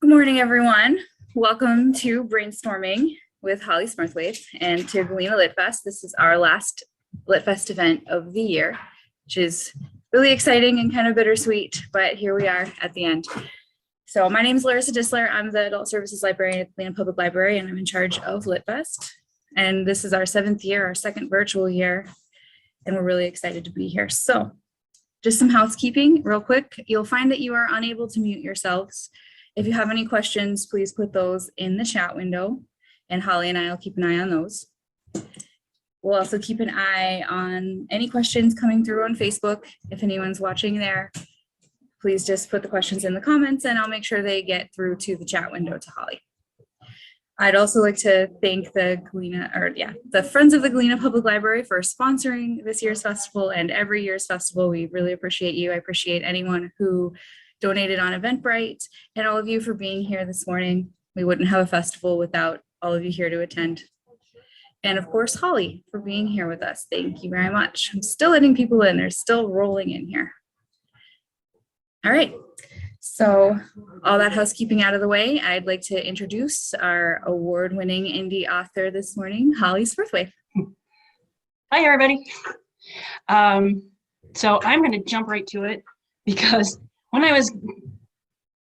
Good morning, everyone. Welcome to Brainstorming with Hollie Smurthwaite and to Galena Lit Fest. This is our last Lit Fest event of the year, which is really exciting and kind of bittersweet, but here we are at the end. So my name is Larissa Disler. I'm the Adult Services Librarian at the Galena Public Library, and I'm in charge of Lit Fest. And this is our 7th year, our second virtual year, and we're really excited to be here. So just some housekeeping real quick. You'll find that you are unable to mute yourselves. If you have any questions, please put those in the chat window, and Hollie and I will keep an eye on those. We'll also keep an eye on any questions coming through on Facebook. If anyone's watching there, please just put the questions in the comments and I'll make sure they get through to the chat window to Hollie. I'd also like to thank the Friends of the Galena Public Library for sponsoring this year's festival and every year's festival. We really appreciate you. I appreciate anyone who donated on Eventbrite and all of you for being here this morning. We wouldn't have a festival without all of you here to attend. And of course, Hollie for being here with us. Thank you very much. I'm still letting people in. They're still rolling in here. All right. So all that housekeeping out of the way, I'd like to introduce our award-winning indie author this morning, Hollie Smurthwaite. Hi, everybody. So I'm going to jump right to it because when I was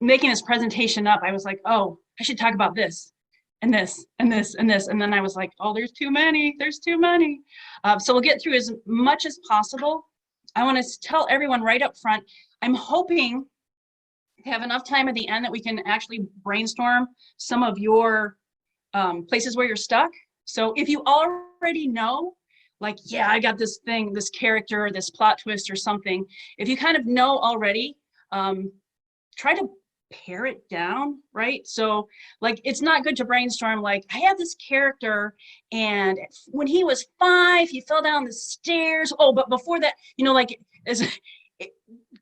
making this presentation up, I was like, oh, I should talk about this and this and this and this. And then I was like, oh, there's too many. There's too many. So we'll get through as much as possible. I want to tell everyone right up front, I'm hoping to have enough time at the end that we can actually brainstorm some of your places where you're stuck. So if you already know, like, yeah, I got this thing, this character, this plot twist or something, if you kind of know already, try to pare it down, right? So like, it's not good to brainstorm like, I have this character and when he was 5, he fell down the stairs. Oh, but before that, you know, like,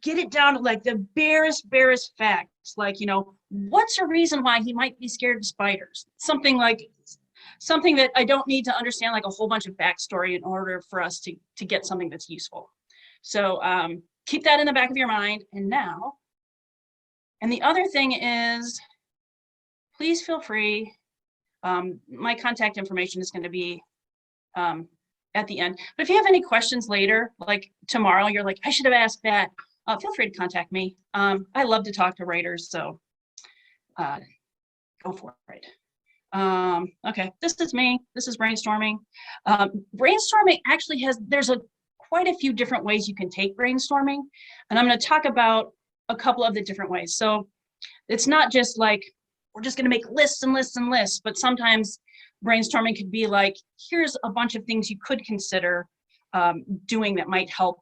get it down to like the barest facts. Like, you know, what's a reason why he might be scared of spiders? Something that I don't need to understand like a whole bunch of backstory in order for us to get something that's useful. So keep that in the back of your mind. And the other thing is, please feel free. My contact information is going to be at the end. But if you have any questions later, like tomorrow, you're like, I should have asked that, feel free to contact me. I love to talk to writers, so go for it. Okay, this is me. This is brainstorming. Brainstorming actually there's quite a few different ways you can take brainstorming, and I'm going to talk about a couple of the different ways. So it's not just like, we're just going to make lists and lists and lists, but sometimes brainstorming could be like, here's a bunch of things you could consider doing that might help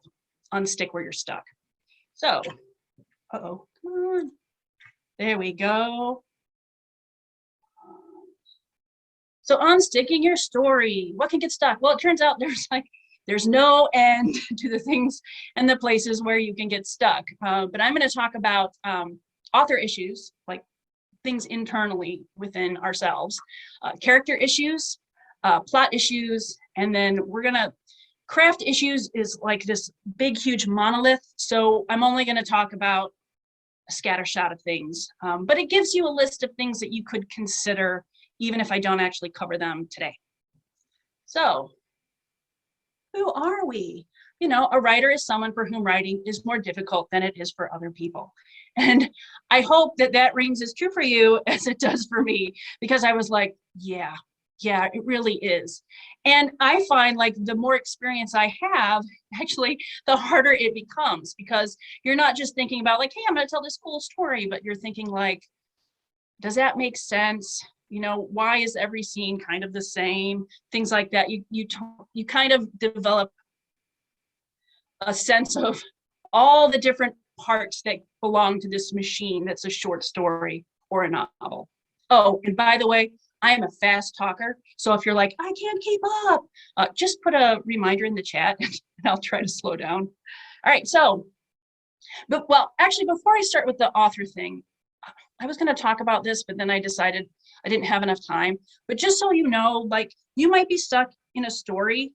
unstick where you're stuck. So, come on. There we go. So unsticking your story, what can get stuck? Well, it turns out there's no end to the things and the places where you can get stuck. But I'm going to talk about author issues, like things internally within ourselves, character issues, plot issues, and then we're going to craft issues is like this big, huge monolith. So I'm only going to talk about a scattershot of things, but it gives you a list of things that you could consider, even if I don't actually cover them today. So who are we? You know, a writer is someone for whom writing is more difficult than it is for other people. And I hope that that rings as true for you as it does for me, because I was like, yeah, it really is. And I find like the more experience I have, actually, the harder it becomes, because you're not just thinking about like, hey, I'm going to tell this cool story, but you're thinking like, does that make sense? You know, why is every scene kind of the same? Things like that. You kind of develop a sense of all the different parts that belong to this machine that's a short story or a novel. Oh, and by the way, I am a fast talker. So if you're like, I can't keep up, just put a reminder in the chat and I'll try to slow down. All right, so, actually, before I start with the author thing, I was going to talk about this, but then I decided I didn't have enough time. But just so you know, like, you might be stuck in a story.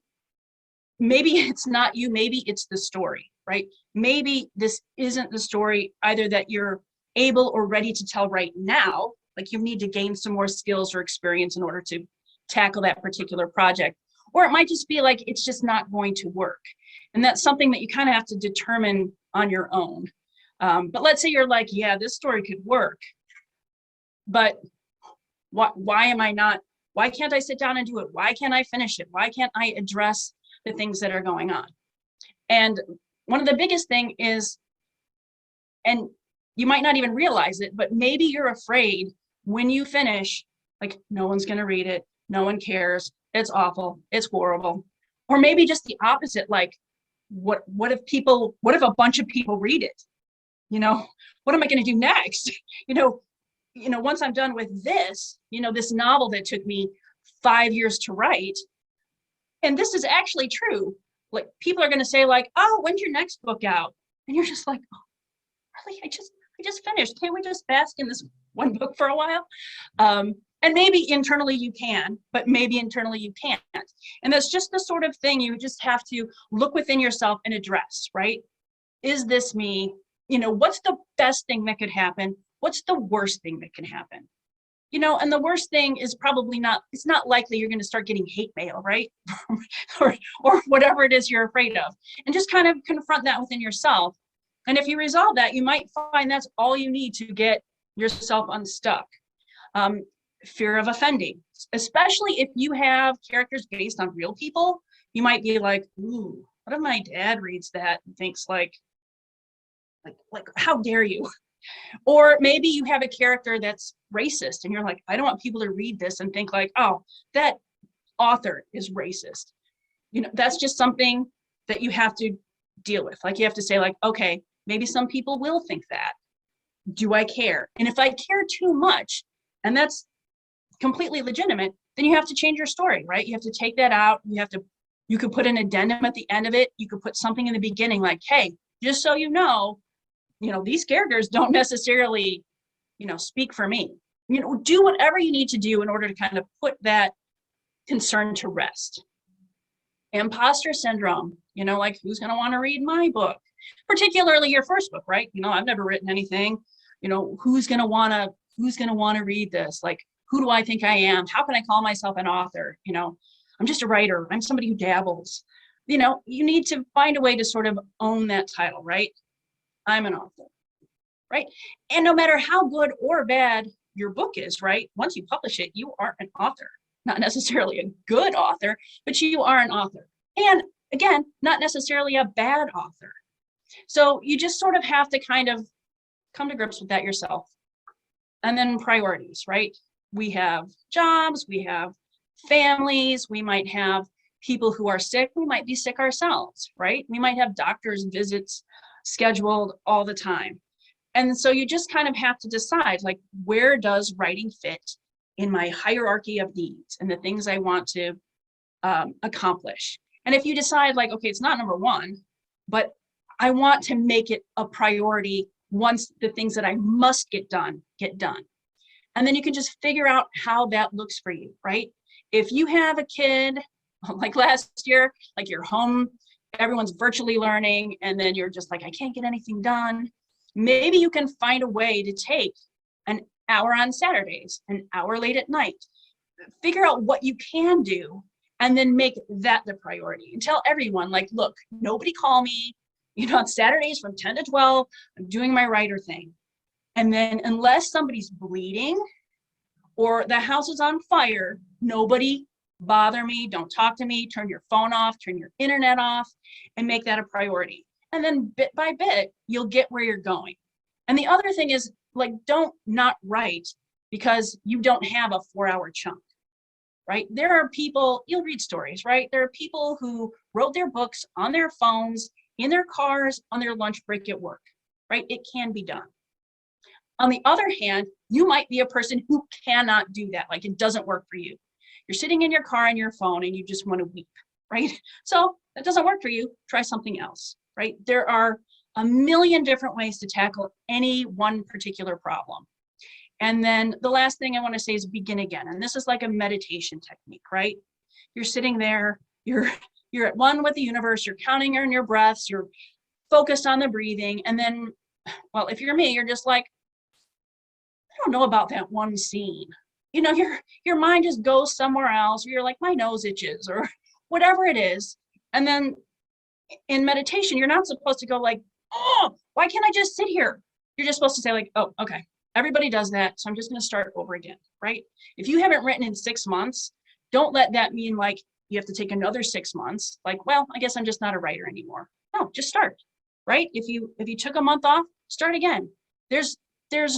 Maybe it's not you, maybe it's the story, right? Maybe this isn't the story either that you're able or ready to tell right now. Like you need to gain some more skills or experience in order to tackle that particular project. Or it might just be like, it's just not going to work. And that's something that you kind of have to determine on your own. But let's say you're like, yeah, this story could work, but why can't I sit down and do it? Why can't I finish it? Why can't I address the things that are going on? And one of the biggest thing is, and you might not even realize it, but maybe you're afraid when you finish, like, no one's going to read it. No one cares. It's awful. It's horrible. Or maybe just the opposite. Like, what if a bunch of people read it? What am I going to do next? Once I'm done with this, this novel that took me 5 years to write, and this is actually true. Like, people are going to say like, oh, when's your next book out? And you're just like, oh, really? I just finished. Can't we just bask in this one book for a while? And maybe internally you can, but maybe internally you can't. And that's just the sort of thing you just have to look within yourself and address, right? Is this me? What's the best thing that could happen? What's the worst thing that can happen? And the worst thing is probably it's not likely you're going to start getting hate mail, right? or whatever it is you're afraid of. And just kind of confront that within yourself. And if you resolve that, you might find that's all you need to get yourself unstuck. Fear of offending, especially if you have characters based on real people, you might be like, ooh, what if my dad reads that and thinks like how dare you? Or maybe you have a character that's racist and you're like, I don't want people to read this and think like, oh, that author is racist. That's just something that you have to deal with. Like, you have to say like, okay, maybe some people will think that. Do I care? And if I care too much, and that's completely legitimate, then you have to change your story, right? You have to take that out. You could put an addendum at the end of it. You could put something in the beginning like, hey, just so you know, these characters don't necessarily, speak for me. Do whatever you need to do in order to kind of put that concern to rest. Imposter syndrome, like, who's going to want to read my book? Particularly your first book, right? I've never written anything. Who's going to want to read this? Like, who do I think I am? How can I call myself an author? I'm just a writer. I'm somebody who dabbles. You need to find a way to sort of own that title, right? I'm an author, right? And no matter how good or bad your book is, right? Once you publish it, you are an author. Not necessarily a good author, but you are an author. And again, not necessarily a bad author. So you just sort of have to kind of come to grips with that yourself. And then priorities, right? We have jobs, we have families, we might have people who are sick, we might be sick ourselves, right? We might have doctor's visits scheduled all the time. And so you just kind of have to decide, like, where does writing fit in my hierarchy of needs and the things I want to accomplish? And if you decide like, okay, it's not number one, but I want to make it a priority once the things that I must get done. And then you can just figure out how that looks for you, right? If you have a kid, like last year, like you're home, everyone's virtually learning, and then you're just like, I can't get anything done. Maybe you can find a way to take an hour on Saturdays, an hour late at night, figure out what you can do, and then make that the priority. And tell everyone, like, look, nobody call me, on Saturdays from 10 to 12, I'm doing my writer thing. And then unless somebody's bleeding or the house is on fire, nobody bother me, don't talk to me, turn your phone off, turn your internet off, and make that a priority. And then bit by bit, you'll get where you're going. And the other thing is, like, don't not write because you don't have a 4-hour chunk, right? There are people, you'll read stories, right? There are people who wrote their books on their phones, in their cars, on their lunch break at work, right? It can be done. On the other hand, you might be a person who cannot do that. Like, it doesn't work for you. You're sitting in your car on your phone and you just want to weep, right? So that doesn't work for you. Try something else, right? There are a million different ways to tackle any one particular problem. And then the last thing I want to say is begin again. And this is like a meditation technique, right? You're sitting there, you're at one with the universe, you're counting in your breaths, you're focused on the breathing. And then, well, if you're me, you're just like, don't know about that one scene. You know, your mind just goes somewhere else, or you're like, my nose itches, or whatever it is. And then in meditation, you're not supposed to go like, oh, why can't I just sit here? You're just supposed to say like, oh, okay, everybody does that, so I'm just going to start over again, right? If you haven't written in 6 months, don't let that mean like you have to take another 6 months. Like, well, I guess I'm just not a writer anymore. No, just start, right? If you took a month off, start again. There's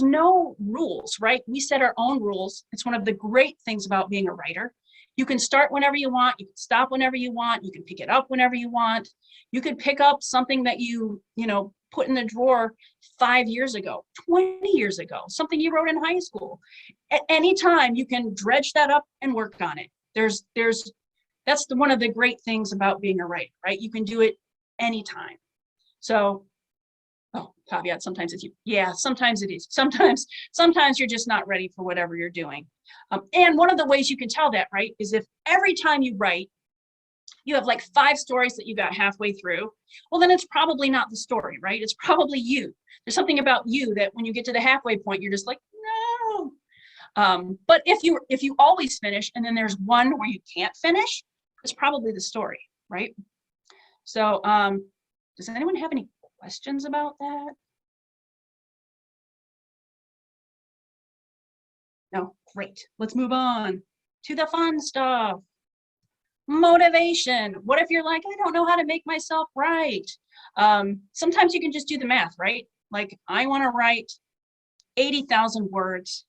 no rules, right? We set our own rules. It's one of the great things about being a writer. You can start whenever you want. You can stop whenever you want. You can pick it up whenever you want. You could pick up something that you put in the drawer 5 years ago, 20 years ago, something you wrote in high school. At any time, you can dredge that up and work on it. That's one of the great things about being a writer, right? You can do it anytime. So, caveat, sometimes it's you. Yeah, sometimes it is. Sometimes you're just not ready for whatever you're doing. And one of the ways you can tell that, right, is if every time you write, you have like 5 stories that you got halfway through, well, then it's probably not the story, right? It's probably you. There's something about you that when you get to the halfway point, you're just like, no. But if you always finish and then there's one where you can't finish, it's probably the story, right? So does anyone have any questions about that? No, great. Let's move on to the fun stuff. Motivation. What if you're like, I don't know how to make myself write? Sometimes you can just do the math, right? Like, I want to write 80,000 words,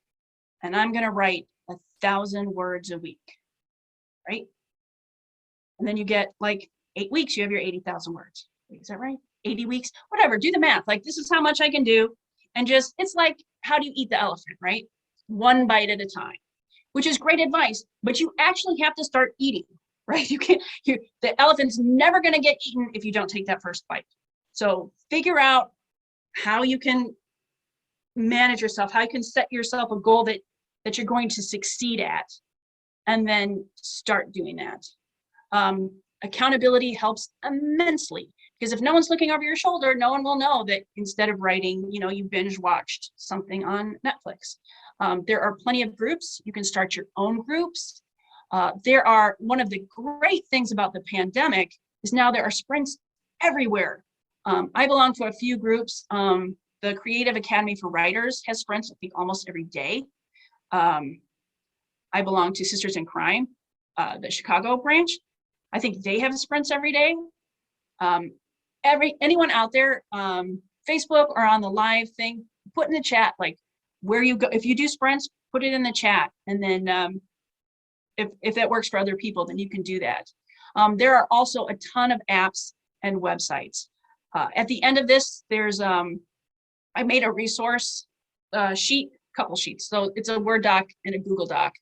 and I'm going to write 1,000 words a week, right? And then you get like 8 weeks, you have your 80,000 words. Is that right? 80 weeks, whatever, do the math. Like, this is how much I can do. And just, it's like, how do you eat the elephant, right? One bite at a time, which is great advice, but you actually have to start eating, right? The elephant's never going to get eaten if you don't take that first bite. So figure out how you can manage yourself, how you can set yourself a goal that you're going to succeed at, and then start doing that. Accountability helps immensely, because if no one's looking over your shoulder, no one will know that instead of writing, you binge watched something on Netflix. There are plenty of groups. You can start your own groups. One of the great things about the pandemic is now there are sprints everywhere. I belong to a few groups. The Creative Academy for Writers has sprints, I think, almost every day. I belong to Sisters in Crime, the Chicago branch. I think they have sprints every day. Anyone out there, Facebook or on the live thing, put in the chat, like, where you go. If you do sprints, put it in the chat. And then if that works for other people, then you can do that. There are also a ton of apps and websites. At the end of this, there's, I made a resource sheet, couple sheets. So it's a Word doc and a Google doc.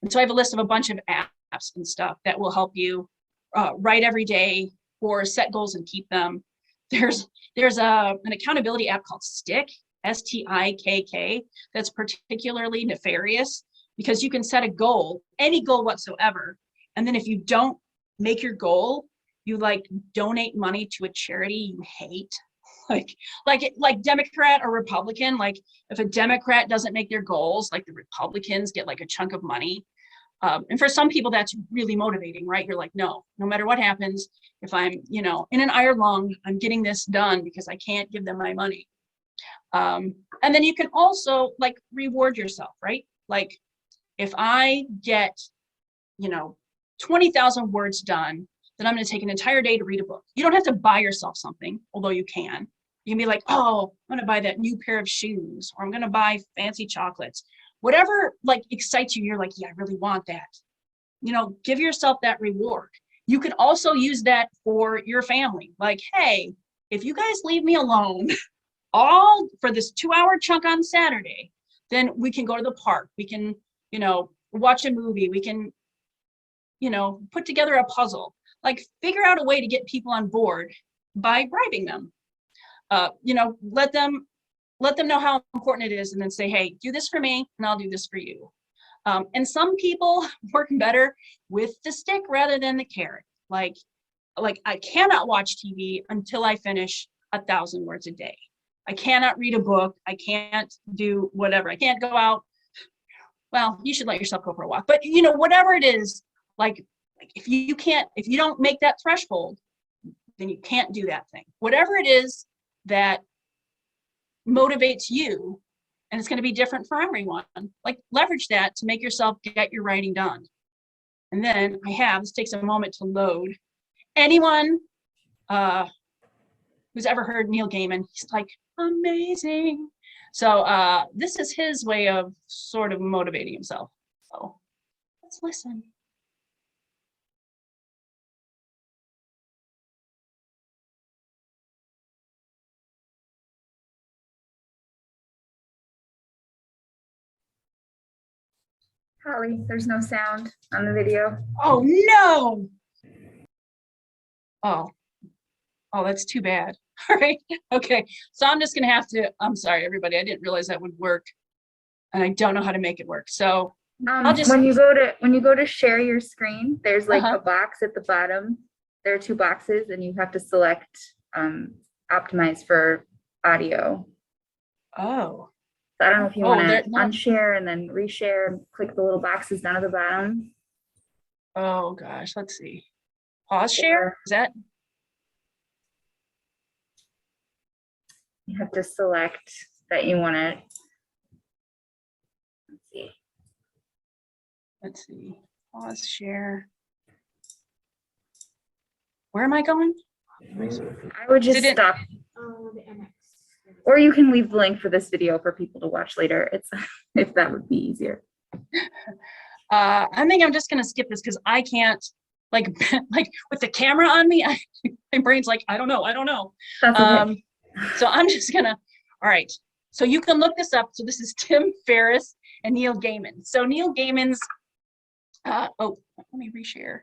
And so I have a list of a bunch of apps and stuff that will help you write every day or set goals and keep them. There's an accountability app called Stick, STIKK, that's particularly nefarious because you can set a goal, any goal whatsoever. And then if you don't make your goal, you like donate money to a charity you hate. Like Democrat or Republican, like if a Democrat doesn't make their goals, like the Republicans get like a chunk of money. And for some people, that's really motivating, right? You're like, no matter what happens, if I'm, in an iron lung, I'm getting this done because I can't give them my money. And then you can also like reward yourself, right? Like if I get, 20,000 words done, then I'm going to take an entire day to read a book. You don't have to buy yourself something, although you can. You can be like, oh, I'm going to buy that new pair of shoes, or I'm going to buy fancy chocolates. Whatever like excites you, you're like, yeah, I really want that. Give yourself that reward. You can also use that for your family. Like, hey, if you guys leave me alone all for this 2-hour chunk on Saturday, then we can go to the park. We can, watch a movie. We can, put together a puzzle. Like figure out a way to get people on board by bribing them. Let them know how important it is, and then say, hey, do this for me and I'll do this for you. And some people work better with the stick rather than the carrot. Like I cannot watch TV until I finish 1,000 words a day. I cannot read a book. I can't do whatever. I can't go out. Well, you should let yourself go for a walk. But you know, whatever it is, like if you don't make that threshold, then you can't do that thing. Whatever it is that motivates you, and it's going to be different for everyone, like leverage that to make yourself get your writing done. And then this takes a moment to load. Anyone who's ever heard Neil Gaiman, he's like, amazing. So this is his way of sort of motivating himself. So let's listen. Holly, there's no sound on the video. Oh no. Oh, that's too bad. All right. Okay. So I'm just gonna have to, I'm sorry, everybody. I didn't realize that would work. And I don't know how to make it work. So I'll just, when you go to share your screen, there's like a box at the bottom. There are 2 boxes and you have to select optimize for audio. oh. So I don't know if you want to unshare and then reshare and click the little boxes down at the bottom. Oh gosh, let's see. Pause share? Is that? You have to select that you want to. Let's see. Let's see. Pause share. Where am I going? I would just stop. Oh, the MX. Or you can leave the link for this video for people to watch later. It's if that would be easier. I think I'm just gonna skip this because I can't like with the camera on me. My brain's like, I don't know. That's okay. So I'm just gonna. All right. So you can look this up. So this is Tim Ferriss and Neil Gaiman. So Neil Gaiman's. Oh, let me reshare.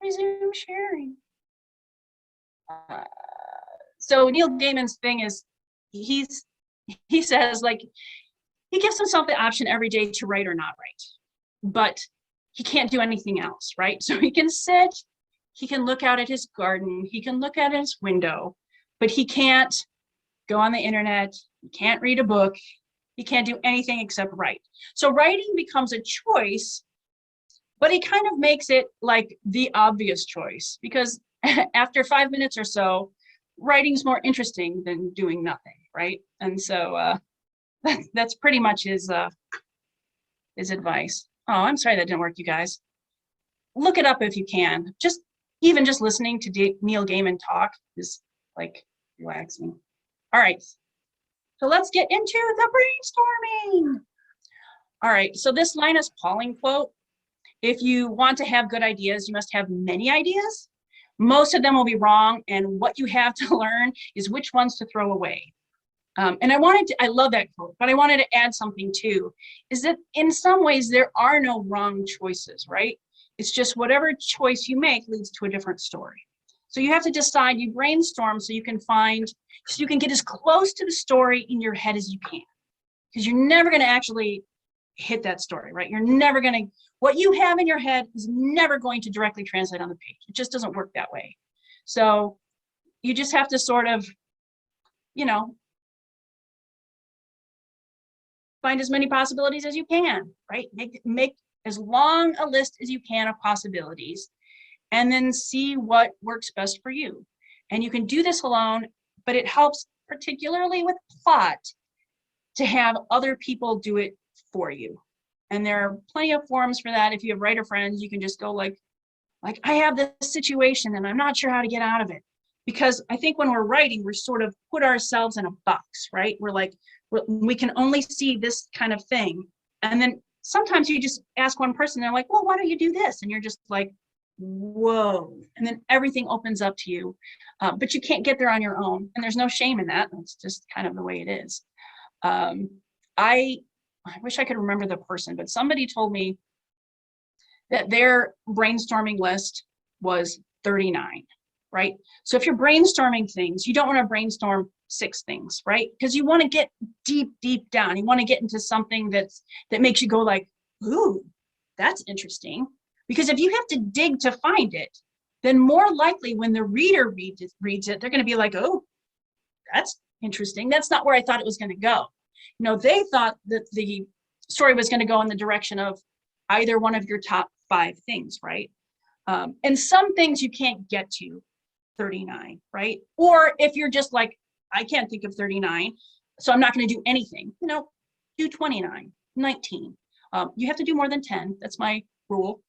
Resume sharing. So Neil Gaiman's thing is he says like he gives himself the option every day to write or not write, but he can't do anything else, right? So he can sit, he can look out at his garden, he can look at his window, but he can't go on the internet, he can't read a book, he can't do anything except write. So writing becomes a choice, but he kind of makes it like the obvious choice because after 5 minutes or so, writing's more interesting than doing nothing, right? And so that's pretty much his advice. Oh, I'm sorry that didn't work, you guys. Look it up if you can. Even just listening to Neil Gaiman talk is like relaxing. All right, so let's get into the brainstorming. All right, so this Linus Pauling quote, if you want to have good ideas, you must have many ideas. Most of them will be wrong, and what you have to learn is which ones to throw away. And I love that quote, but I wanted to add something too, is that in some ways there are no wrong choices, right? It's just whatever choice you make leads to a different story. So you have to decide, you brainstorm so you can get as close to the story in your head as you can, because you're never going to actually hit that story, right? What you have in your head is never going to directly translate on the page. It just doesn't work that way. So you just have to sort of, find as many possibilities as you can, right? Make as long a list as you can of possibilities and then see what works best for you. And you can do this alone, but it helps particularly with plot to have other people do it for you. And there are plenty of forums for that. If you have writer friends, you can just go like I have this situation and I'm not sure how to get out of it. Because I think when we're writing, we're sort of put ourselves in a box, right? We can only see this kind of thing. And then sometimes you just ask one person, they're like, well, why don't you do this? And you're just like, whoa. And then everything opens up to you, but you can't get there on your own. And there's no shame in that. It's just kind of the way it is. I wish I could remember the person, but somebody told me that their brainstorming list was 39, right? So if you're brainstorming things, you don't want to brainstorm 6 things, right? Because you want to get deep down. You want to get into something that makes you go like, ooh, that's interesting. Because if you have to dig to find it, then more likely when the reader reads it, they're going to be like, oh, interesting. That's not where I thought it was going to go. You know, they thought that the story was going to go in the direction of either one of your top 5 things, right? And some things you can't get to 39, right? Or if you're just like, I can't think of 39, so I'm not going to do anything, you know, do 29, 19. You have to do more than 10. That's my rule.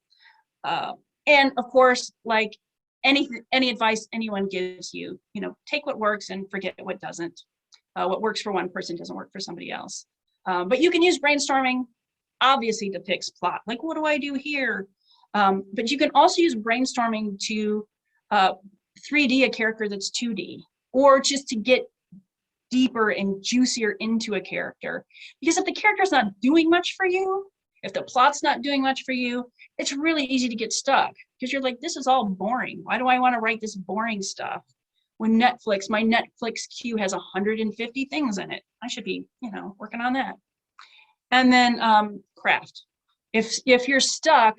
And of course, like any advice anyone gives you, you know, take what works and forget what doesn't. What works for one person doesn't work for somebody else. But you can use brainstorming, obviously, to fix plot. Like, what do I do here? But you can also use brainstorming to 3D a character that's 2D, or just to get deeper and juicier into a character. Because if the character's not doing much for you, if the plot's not doing much for you, it's really easy to get stuck because you're like, this is all boring. Why do I want to write this boring stuff? When my Netflix queue has 150 things in it. I should be, you know, working on that. And then craft. If you're stuck,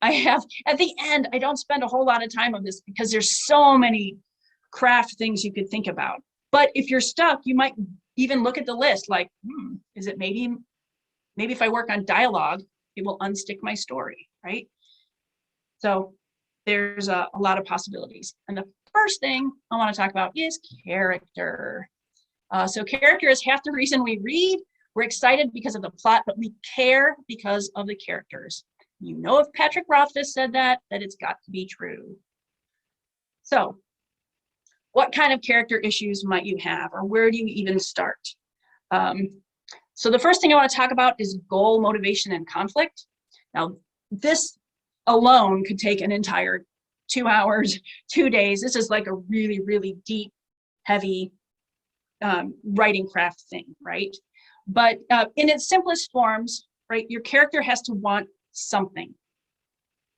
I have, at the end, I don't spend a whole lot of time on this because there's so many craft things you could think about. But if you're stuck, you might even look at the list like, is it maybe if I work on dialogue, it will unstick my story, right? So there's a lot of possibilities. And the first thing I want to talk about is character. So character is half the reason we read. We're excited because of the plot, but we care because of the characters. You know, if Patrick Rothfuss said that it's got to be true. So what kind of character issues might you have, or where do you even start? So the first thing I want to talk about is goal, motivation, and conflict. Now, this alone could take an entire 2 hours, 2 days. This is like a really, really deep, heavy writing craft thing, right? But in its simplest forms, right, your character has to want something.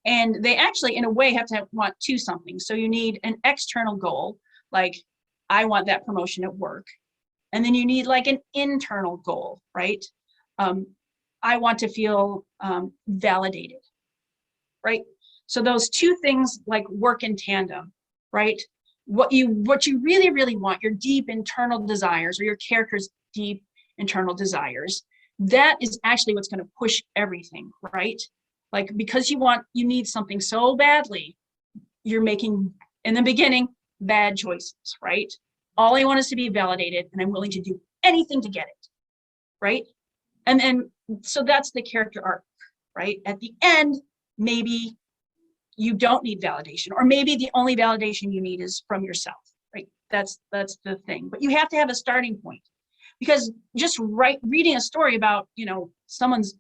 And they actually, in a way, have to want 2 somethings. So you need an external goal, like I want that promotion at work. And then you need like an internal goal, right? I want to feel validated, right? So those 2 things like work in tandem, right? What you really, really want, your deep internal desires or your character's deep internal desires, that is actually what's going to push everything, right? Like, because you need something so badly, you're making, in the beginning, bad choices, right? All I want is to be validated, and I'm willing to do anything to get it, right? And then, so that's the character arc, right? At the end, maybe you don't need validation, or maybe the only validation you need is from yourself, right? That's the thing. But you have to have a starting point, because just reading a story about, you know, someone's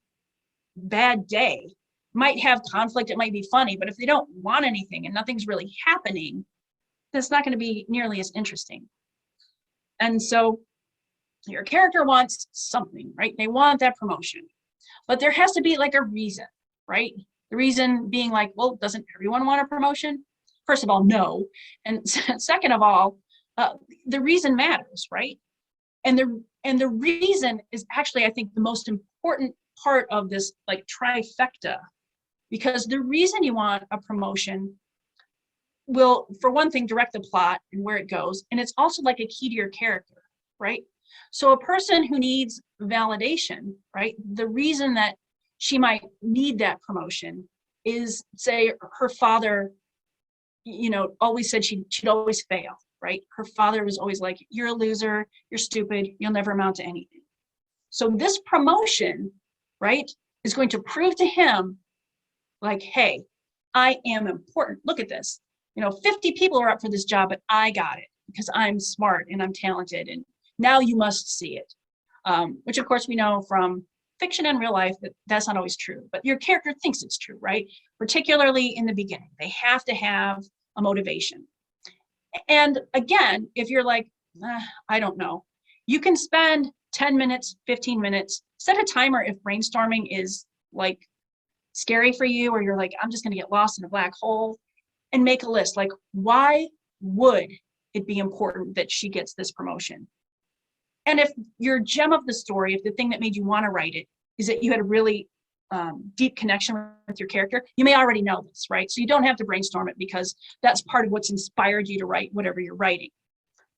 bad day might have conflict. It might be funny, but if they don't want anything and nothing's really happening, that's not going to be nearly as interesting. And so your character wants something, right? They want that promotion, but there has to be like a reason, right? The reason being like, well, doesn't everyone want a promotion? First of all, no. And second of all, the reason matters, right? And the reason is actually, I think, the most important part of this like trifecta, because the reason you want a promotion will, for one thing, direct the plot and where it goes. And it's also like a key to your character, right? So a person who needs validation, right? The reason that she might need that promotion is, say, her father, you know, always said she'd always fail, right? Her father was always like, you're a loser, you're stupid, you'll never amount to anything. So this promotion, right, is going to prove to him like, hey, I am important. Look at this. You know, 50 people are up for this job, but I got it because I'm smart and I'm talented. And now you must see it. Which of course we know from fiction and real life that that's not always true, but your character thinks it's true, right? Particularly in the beginning, they have to have a motivation. And again, if you're like, I don't know, you can spend 10 minutes, 15 minutes, set a timer if brainstorming is like scary for you, or you're like, I'm just going to get lost in a black hole, and make a list. Like, why would it be important that she gets this promotion? And if your gem of the story, if the thing that made you want to write it is that you had a really deep connection with your character, you may already know this, right? So you don't have to brainstorm it because that's part of what's inspired you to write whatever you're writing.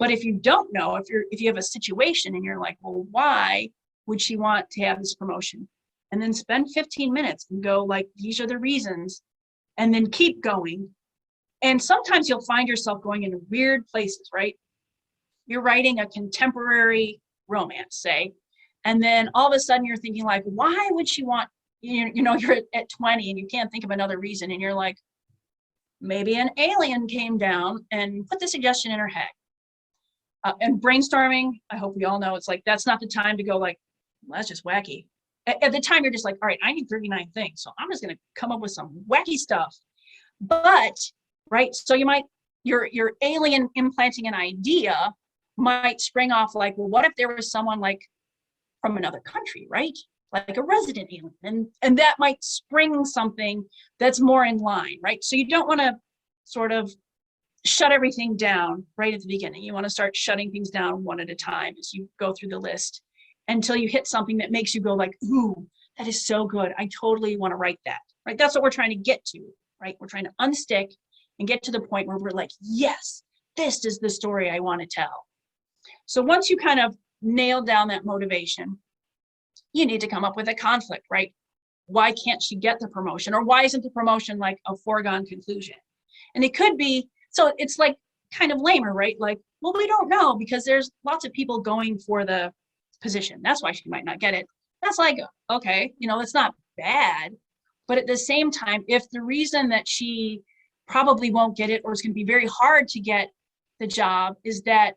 But if you don't know, if you have a situation and you're like, well, why would she want to have this promotion? And then spend 15 minutes and go like, these are the reasons, and then keep going. And sometimes you'll find yourself going into weird places, right? You're writing a contemporary romance, say, and then all of a sudden you're thinking like, why would she want, you're at 20 and you can't think of another reason. And you're like, maybe an alien came down and put the suggestion in her head. And brainstorming, I hope we all know, it's like, that's not the time to go like, well, that's just wacky. At the time, you're just like, all right, I need 39 things. So I'm just going to come up with some wacky stuff. But, right, so your alien implanting an idea might spring off like, well, what if there was someone like from another country, right? Like a resident alien, and that might spring something that's more in line, right? So you don't want to sort of shut everything down right at the beginning. You want to start shutting things down one at a time as you go through the list until you hit something that makes you go like, ooh, that is so good. I totally want to write that, right? That's what we're trying to get to, right? We're trying to unstick and get to the point where we're like, yes, this is the story I want to tell. So once you kind of nail down that motivation, you need to come up with a conflict, right? Why can't she get the promotion? Or why isn't the promotion like a foregone conclusion? And it could be, so it's like kind of lamer, right? Like, well, we don't know because there's lots of people going for the position. That's why she might not get it. That's like, okay, it's not bad. But at the same time, if the reason that she probably won't get it or it's going to be very hard to get the job is that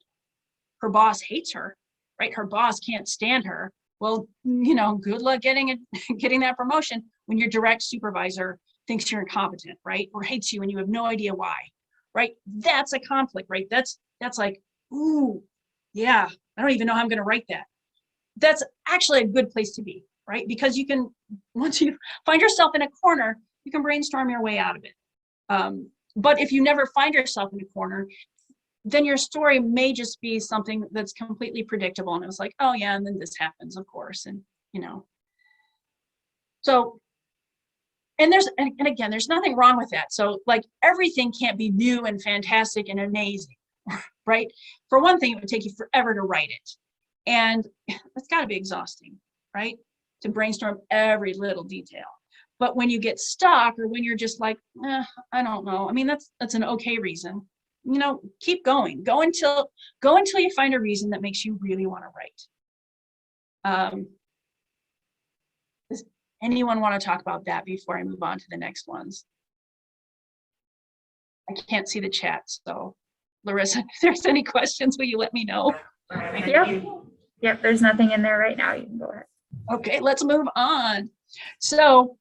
her boss hates her, right? Her boss can't stand her. Well, good luck getting that promotion when your direct supervisor thinks you're incompetent, right? Or hates you and you have no idea why, right? That's a conflict, right? That's like, ooh, yeah, I don't even know how I'm going to write that. That's actually a good place to be, right? Because you can, once you find yourself in a corner, you can brainstorm your way out of it. But if you never find yourself in a corner, then your story may just be something that's completely predictable. And it was like, oh yeah, and then this happens, of course. And, so, and again, there's nothing wrong with that. So like everything can't be new and fantastic and amazing, right? For one thing, it would take you forever to write it. And it's gotta be exhausting, right? To brainstorm every little detail. But when you get stuck or when you're just like, I don't know. I mean, that's an okay reason. Keep going. Go until you find a reason that makes you really want to write. Does anyone want to talk about that before I move on to the next ones? I can't see the chat, so Larissa, if there's any questions, will you let me know? Yep, there's nothing in there right now. You can go ahead. Okay, let's move on. So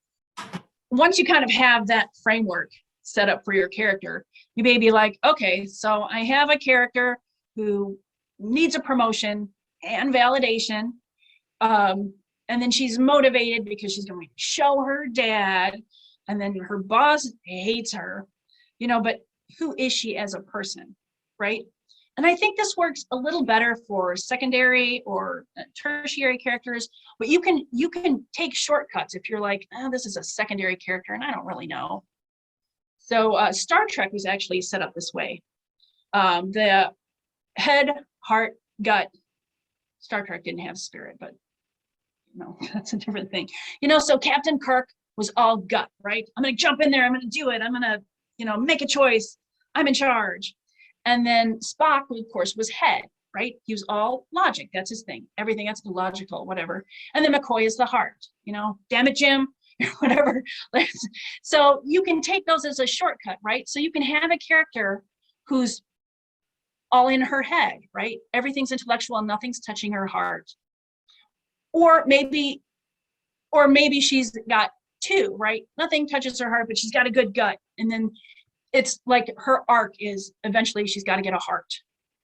once you kind of have that framework set up for your character, you may be like, okay, so I have a character who needs a promotion and validation, and then she's motivated because she's going to show her dad, and then her boss hates her, but who is she as a person, right? And I think this works a little better for secondary or tertiary characters, but you can take shortcuts if you're like, oh, this is a secondary character and I don't really know. So Star Trek was actually set up this way. The head, heart, gut. Star Trek didn't have spirit, but that's a different thing. So Captain Kirk was all gut, right? I'm going to jump in there. I'm going to do it. I'm going to, make a choice. I'm in charge. And then Spock, of course, was head, right? He was all logic. That's his thing. Everything that's logical, whatever. And then McCoy is the heart. Damn it, Jim. Whatever. So you can take those as a shortcut, right? So you can have a character who's all in her head, right? Everything's intellectual and nothing's touching her heart. Or maybe she's got two, right? Nothing touches her heart, but she's got a good gut. And then it's like her arc is eventually she's got to get a heart.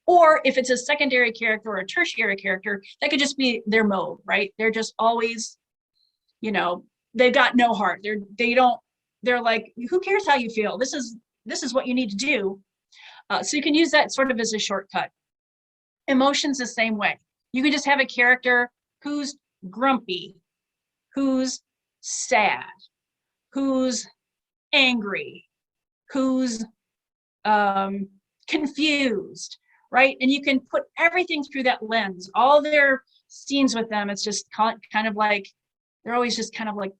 Or if it's a secondary character or a tertiary character, that could just be their mode, right? They're just always, they've got no heart. They're like, who cares how you feel? This is what you need to do. So you can use that sort of as a shortcut. Emotions the same way. You can just have a character who's grumpy, who's sad, who's angry, who's confused, right? And you can put everything through that lens, all their scenes with them. It's just kind of like, they're always just kind of like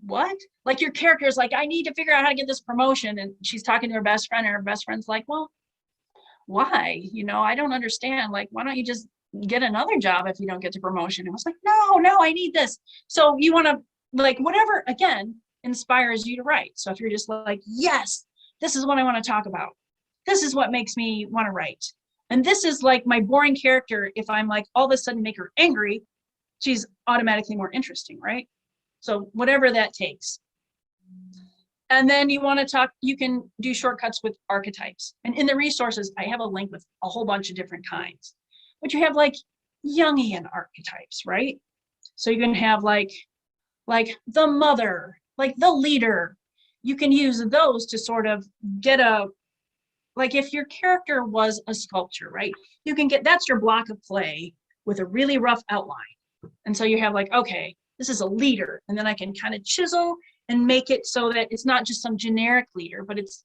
what? Like your character is like, I need to figure out how to get this promotion. And she's talking to her best friend, and her best friend's like, well, why? I don't understand. Like, why don't you just get another job if you don't get the promotion? And I was like, no, I need this. So you want to, like, whatever, again, inspires you to write. So if you're just like, yes, this is what I want to talk about. This is what makes me want to write. And this is like my boring character. If I'm like, all of a sudden make her angry, she's automatically more interesting, right? So whatever that takes. And then you want to talk, you can do shortcuts with archetypes. And in the resources, I have a link with a whole bunch of different kinds. But you have like Jungian archetypes, right? So you can have like the mother, like the leader. You can use those to sort of get a, like if your character was a sculpture, right? You can get, that's your block of clay with a really rough outline. And so you have like, okay, this is a leader. And then I can kind of chisel and make it so that it's not just some generic leader, but it's,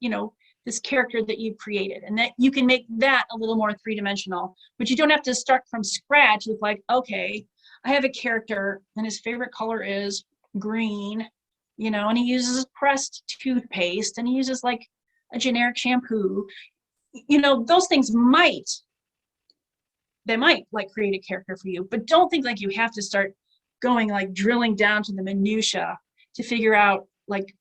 this character that you've created, and that you can make that a little more three-dimensional, but you don't have to start from scratch with like, okay, I have a character and his favorite color is green, and he uses pressed toothpaste, and he uses like a generic shampoo. Those things might like create a character for you, but don't think like you have to start going like drilling down to the minutia to figure out like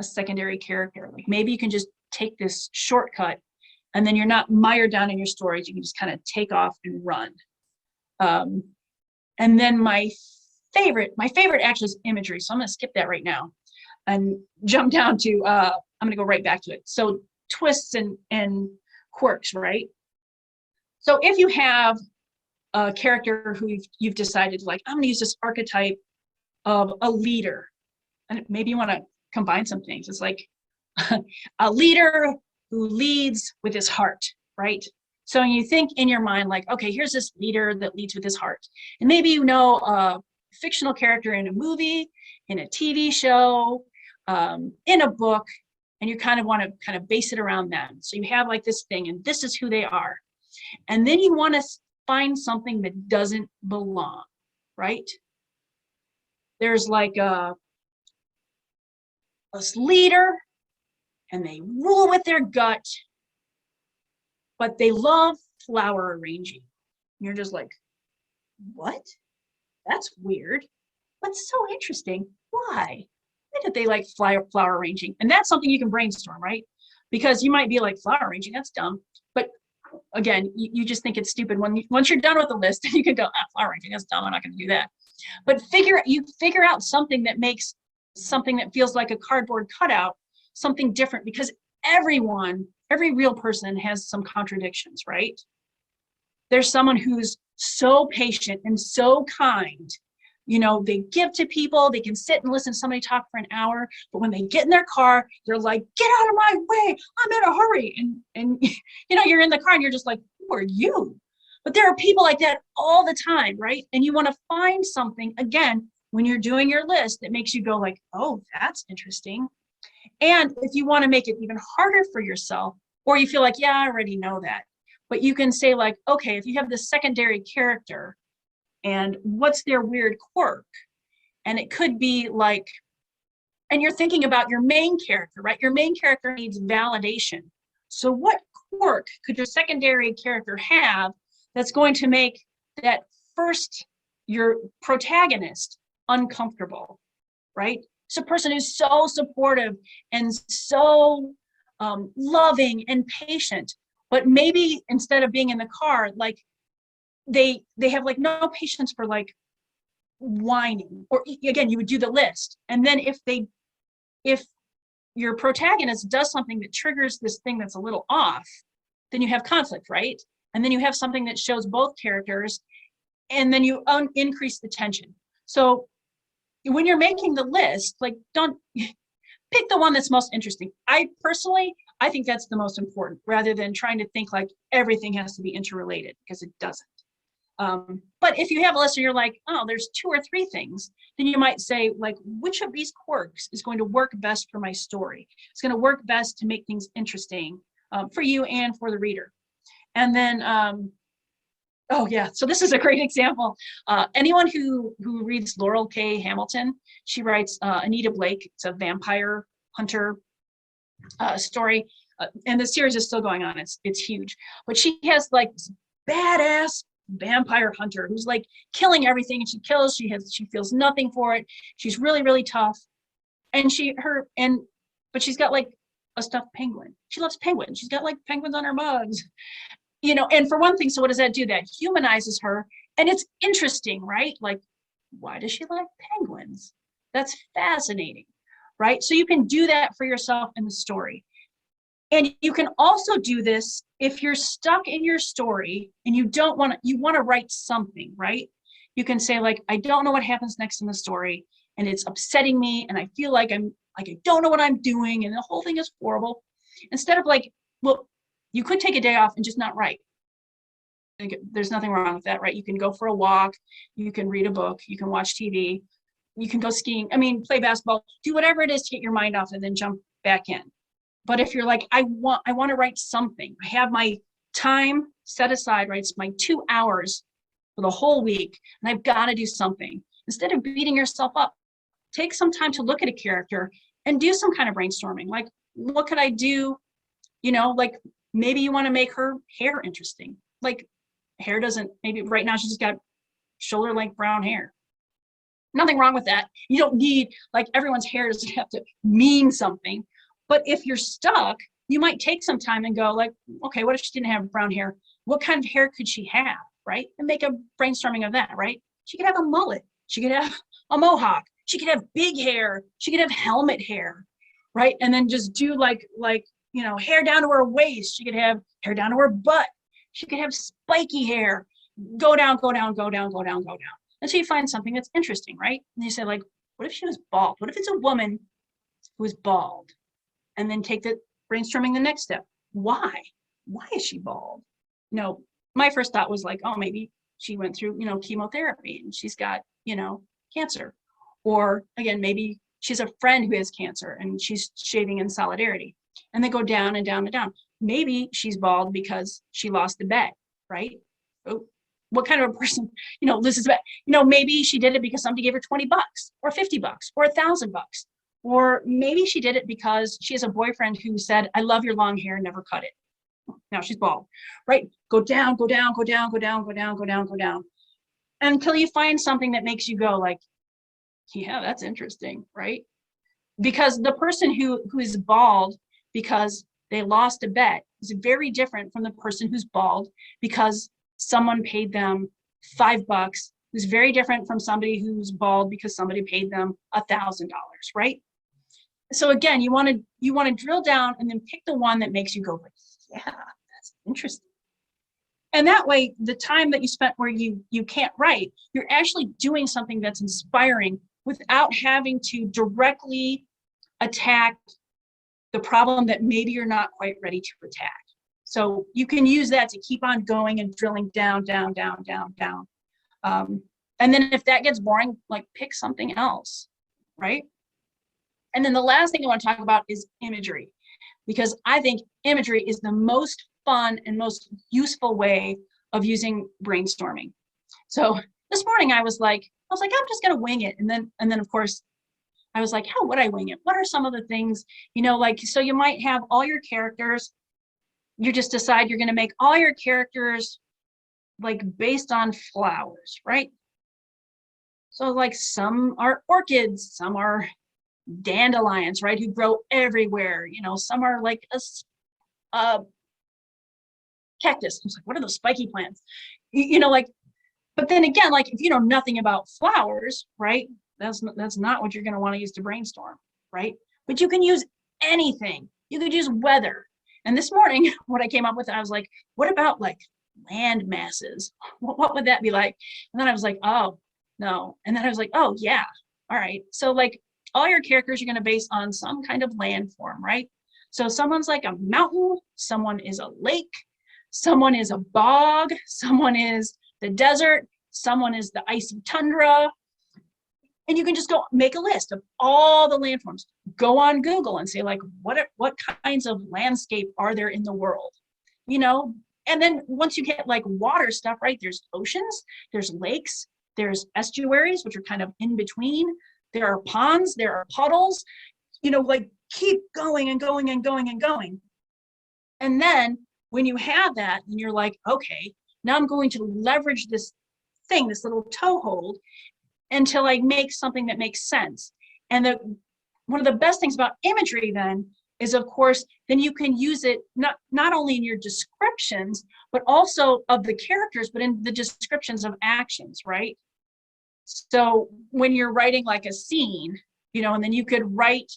a secondary character. Like maybe you can just take this shortcut, and then you're not mired down in your stories. You can just kind of take off and run. And then my favorite actually is imagery. So I'm going to skip that right now and jump down to, I'm going to go right back to it. So twists and quirks, right? So if you have a character who you've decided like, I'm going to use this archetype of a leader, and maybe you want to combine some things. It's like a leader who leads with his heart, right? So you think in your mind like, okay, here's this leader that leads with his heart. And maybe a fictional character in a movie, in a TV show, in a book, and you kind of want to kind of base it around them. So you have like this thing, and this is who they are. And then you want to find something that doesn't belong, right? There's like a leader, and they rule with their gut, but they love flower arranging. And you're just like, what? That's weird. What's so interesting? Why did they like flower arranging? And that's something you can brainstorm, right? Because you might be like, flower arranging, that's dumb. But again, you just think it's stupid. Once you're done with the list, you can go, flower arranging, that's dumb, I'm not going to do that. But you figure out something that makes something that feels like a cardboard cutout something different, because every real person has some contradictions, right? There's someone who's so patient and so kind. They give to people, they can sit and listen to somebody talk for an hour, but when they get in their car, they're like, get out of my way, I'm in a hurry. And you're in the car and you're just like, who are you? But there are people like that all the time, right? And you want to find something, again, when you're doing your list, that makes you go like, oh, that's interesting. And if you want to make it even harder for yourself, or you feel like, yeah, I already know that, but you can say like, okay, if you have this secondary character, and what's their weird quirk? And it could be like, and you're thinking about your main character, right? Your main character needs validation. So what quirk could your secondary character have that's going to make that your protagonist uncomfortable, right? It's a person who's so supportive and so loving and patient, but maybe instead of being in the car, like they have like no patience for like whining. Or again, you would do the list, and then if your protagonist does something that triggers this thing that's a little off, then you have conflict, right? And then you have something that shows both characters, and then you increase the tension. So when you're making the list, like, don't pick the one that's most interesting. I think that's the most important, rather than trying to think like everything has to be interrelated, because it doesn't. But if you have a list and you're like, oh, there's 2 or 3 things, then you might say like, which of these quirks is going to work best for my story? It's going to work best to make things interesting for you and for the reader. And then, oh yeah, so this is a great example. Anyone who reads Laurel K. Hamilton, she writes Anita Blake. It's a vampire hunter story, and the series is still going on. It's huge, but she has like this badass vampire hunter who's like killing everything, and she kills. She feels nothing for it. She's really really tough, and but she's got like a stuffed penguin. She loves penguins. She's got like penguins on her mugs, and for one thing, so what does that do? That humanizes her, and it's interesting, right? Like, why does she like penguins? That's fascinating, right? So you can do that for yourself in the story. And you can also do this if you're stuck in your story and you want to write something, right? You can say like, I don't know what happens next in the story, and it's upsetting me, and I feel like I don't know what I'm doing, and the whole thing is horrible. Instead of like, well, you could take a day off and just not write. There's nothing wrong with that, right? You can go for a walk, you can read a book, you can watch TV, you can go skiing, play basketball, do whatever it is to get your mind off and then jump back in. But if you're like, I want to write something, I have my time set aside, right? It's my 2 hours for the whole week, and I've got to do something. Instead of beating yourself up, take some time to look at a character and do some kind of brainstorming. Like, what could I do? Like maybe you want to make her hair interesting. Like maybe right now she's just got shoulder length brown hair. Nothing wrong with that. You don't need, like, everyone's hair doesn't have to mean something. But if you're stuck, you might take some time and go like, okay, what if she didn't have brown hair? What kind of hair could she have, right? And make a brainstorming of that, right? She could have a mullet. She could have a mohawk. She could have big hair. She could have helmet hair, right? And then just do like hair down to her waist. She could have hair down to her butt. She could have spiky hair. Go down, go down, go down, go down, go down. Until you find something that's interesting, right? And you say like, what if she was bald? What if it's a woman who is bald? And then take the brainstorming the next step. Why? Why is she bald? My first thought was like, oh, maybe she went through, chemotherapy and she's got, cancer. Or again, maybe she's a friend who has cancer and she's shaving in solidarity. And they go down and down and down. Maybe she's bald because she lost a bet, right? Oh, what kind of a person, this is, maybe she did it because somebody gave her $20 or $50 or $1,000. Or maybe she did it because she has a boyfriend who said, I love your long hair, never cut it. Now she's bald, right? Go down, go down, go down, go down, go down, go down, go down. Until you find something that makes you go like, yeah, that's interesting, right? Because the person who is bald because they lost a bet is very different from the person who's bald because someone paid them $5. Is very different from somebody who's bald because somebody paid them $1,000, right? So again, you want to drill down and then pick the one that makes you go, yeah, that's interesting. And that way, the time that you spent where you can't write, you're actually doing something that's inspiring without having to directly attack the problem that maybe you're not quite ready to attack. So you can use that to keep on going and drilling down, down, down, down, down. And then if that gets boring, like pick something else, right? And then the last thing I want to talk about is imagery, because I think imagery is the most fun and most useful way of using brainstorming. So this morning I was like, I'm just gonna wing it. And then of course I was like, how would I wing it? What are some of the things, so you might have all your characters, you just decide you're gonna make all your characters like based on flowers, right? So like some are orchids, some are dandelions, right, who grow everywhere. Some are like a cactus. I was like, what are those spiky plants? But then again, like if you know nothing about flowers, right, that's not what you're going to want to use to brainstorm, right? But you can use anything. You could use weather. And this morning, what I came up with, I was like, what about like land masses? What would that be like? And then I was like, oh, no. And then I was like, oh, yeah. All right. So like all your characters, you're going to base on some kind of landform, right? So someone's like a mountain, someone is a lake, someone is a bog, someone is the desert, someone is the icy tundra. And you can just go make a list of all the landforms. Go on Google and say like, what kinds of landscape are there in the world? And then once you get like water stuff, right, there's oceans, there's lakes, there's estuaries, which are kind of in between. There are ponds, there are puddles, you know, like keep going and going and going and going. And then when you have that, and you're like, okay, now I'm going to leverage this thing, this little toehold, until I make something that makes sense. And one of the best things about imagery then is, of course, then you can use it not only in your descriptions, but also of the characters, but in the descriptions of actions, right? So when you're writing like a scene, you know, and then you could write,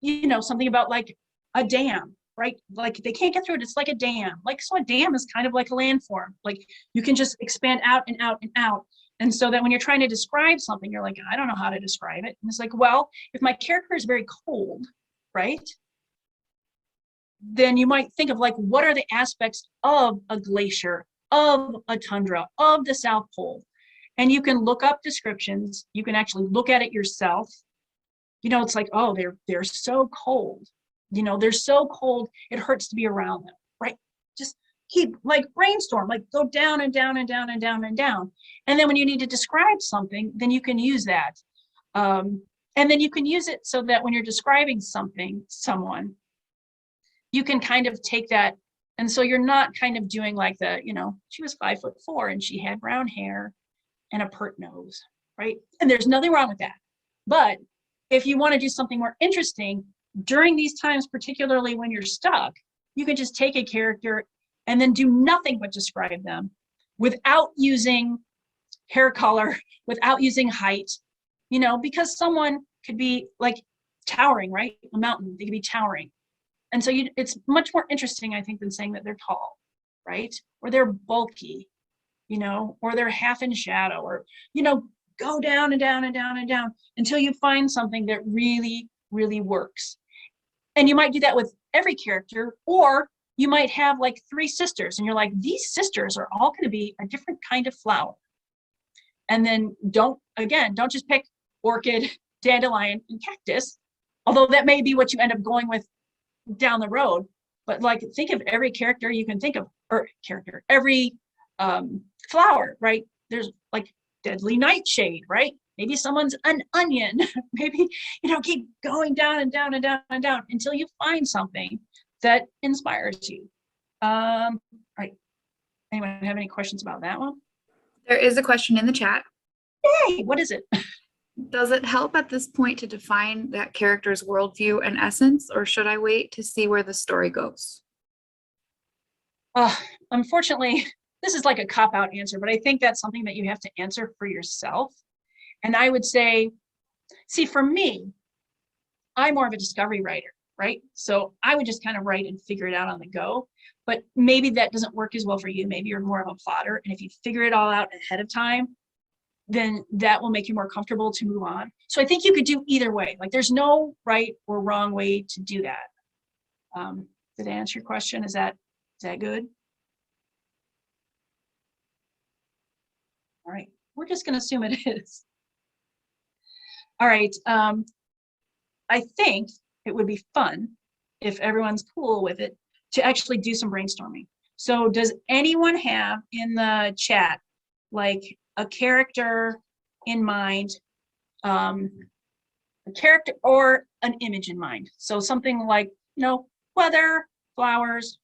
you know, something about like a dam, right? Like they can't get through it, it's like a dam. Like, so a dam is kind of like a landform. Like you can just expand out and out and out. And so that when you're trying to describe something, you're like, I don't know how to describe it. And it's like, well, if my character is very cold, right? Then you might think of like, what are the aspects of a glacier, of a tundra, of the South Pole? And you can look up descriptions. You can actually look at it yourself. You know, it's like, oh, they're so cold. You know, they're so cold, it hurts to be around them, right? Just keep like brainstorm, like go down and down and down and down and down. And then when you need to describe something, then you can use that. And then you can use it so that when you're describing someone, you can kind of take that. And so you're not kind of doing like the, you know, she was 5'4" and she had brown hair and a pert nose, right? And there's nothing wrong with that. But if you want to do something more interesting during these times, particularly when you're stuck, you can just take a character and then do nothing but describe them without using hair color, without using height, you know, because someone could be like towering, right? A mountain, they could be towering. And so it's much more interesting, I think, than saying that they're tall, right? Or they're bulky, you know, or they're half in shadow, or, you know, go down and down and down and down until you find something that really, really works. And you might do that with every character, or you might have like 3 sisters and you're like, these sisters are all going to be a different kind of flower. And then don't just pick orchid, dandelion, and cactus, although that may be what you end up going with down the road. But like, think of every character you can think of, or every flower, right? There's like deadly nightshade, right? Maybe someone's an onion. Maybe, you know, keep going down and down and down and down until you find something that inspires you. Right. Anyone have any questions about that one? There is a question in the chat. Hey, what is it? Does it help at this point to define that character's worldview and essence, or should I wait to see where the story goes? Unfortunately, this is like a cop-out answer, but I think that's something that you have to answer for yourself. And I would say, see, for me, I'm more of a discovery writer, right? So I would just kind of write and figure it out on the go. But maybe that doesn't work as well for you. Maybe you're more of a plotter. And if you figure it all out ahead of time, then that will make you more comfortable to move on. So I think you could do either way. Like there's no right or wrong way to do that. Did I answer your question? Is that good? All right, we're just gonna assume it is. All right, I think it would be fun if everyone's cool with it to actually do some brainstorming. So does anyone have in the chat like a character in mind, a character or an image in mind? So something like, you know, weather, flowers,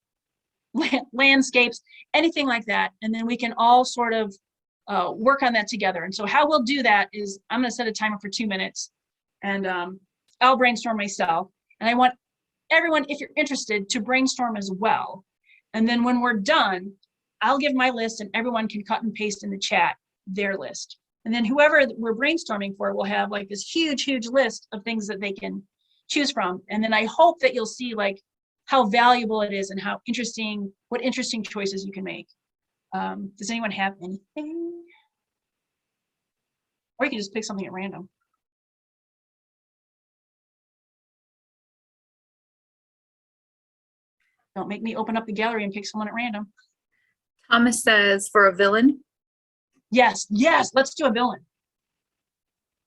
landscapes, anything like that. And then we can all sort of work on that together. And so how we'll do that is I'm going to set a timer for 2 minutes, and I'll brainstorm myself. And I want everyone, if you're interested, to brainstorm as well. And then when we're done, I'll give my list and everyone can cut and paste in the chat their list. And then whoever we're brainstorming for will have like this huge, huge list of things that they can choose from. And then I hope that you'll see like how valuable it is and how interesting, what interesting choices you can make. Does anyone have anything? Or you can just pick something at random. Don't make me open up the gallery and pick someone at random. Thomas says for a villain. Yes, let's do a villain.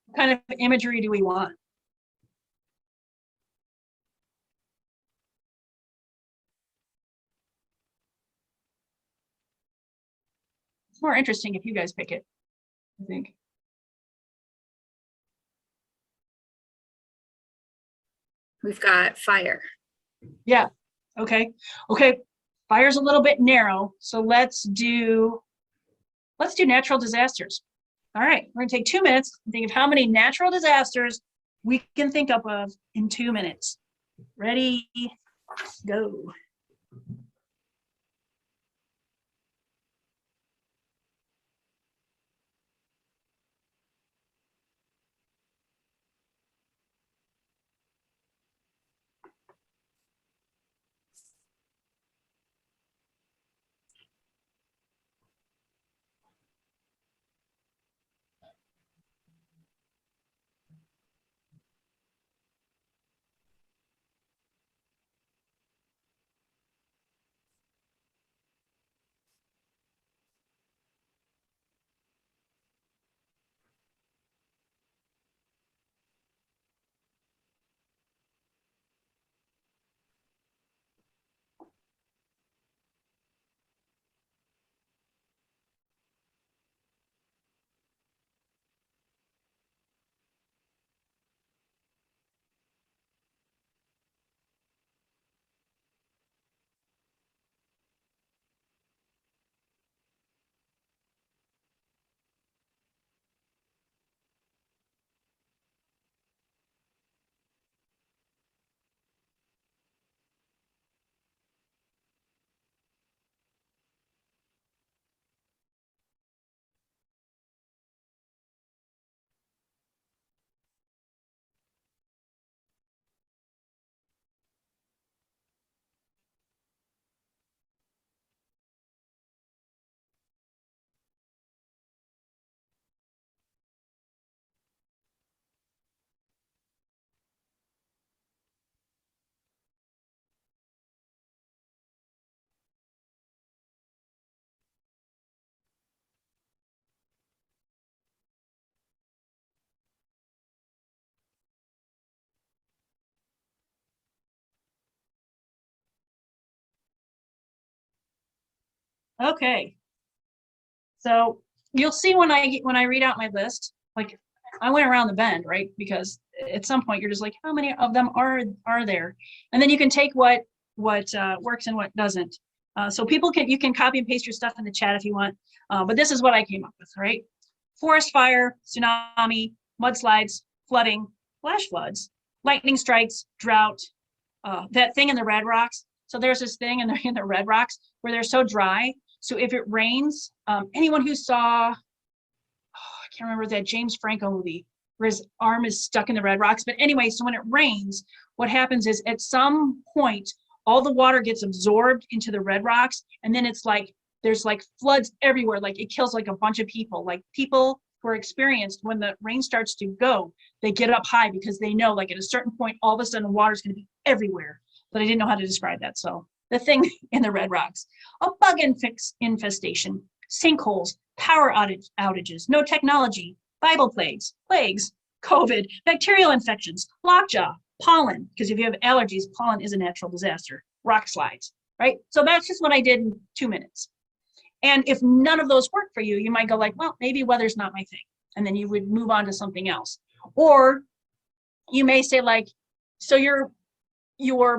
What kind of imagery do we want? more interesting if you guys pick it, I think. We've got fire. Yeah, okay. Okay, fire's a little bit narrow, so let's do natural disasters. All right, we're gonna take 2 minutes and think of how many natural disasters we can think up of in 2 minutes. Ready, go. Okay. So you'll see when I read out my list, like I went around the bend, right? Because at some point you're just like, how many of them are there? And then you can take what works and what doesn't. So you can copy and paste your stuff in the chat if you want. But this is what I came up with, right? Forest fire, tsunami, mudslides, flooding, flash floods, lightning strikes, drought, that thing in the Red Rocks. So there's this thing in the Red Rocks where they're so dry. So if it rains, anyone who saw, I can't remember that James Franco movie where his arm is stuck in the Red Rocks. But anyway, so when it rains, what happens is at some point, all the water gets absorbed into the Red Rocks. And then it's like, there's like floods everywhere. Like it kills like a bunch of people. Like people who are experienced when the rain starts to go, they get up high because they know like at a certain point, all of a sudden water is going to be everywhere. But I didn't know how to describe that. So the thing in the Red Rocks, a bug infestation, sinkholes, power outages, no technology, Bible plagues, COVID, bacterial infections, lockjaw, pollen, because if you have allergies, pollen is a natural disaster, rock slides, right? So that's just what I did in 2 minutes. And if none of those work for you, you might go like, well, maybe weather's not my thing. And then you would move on to something else. Or you may say like, so your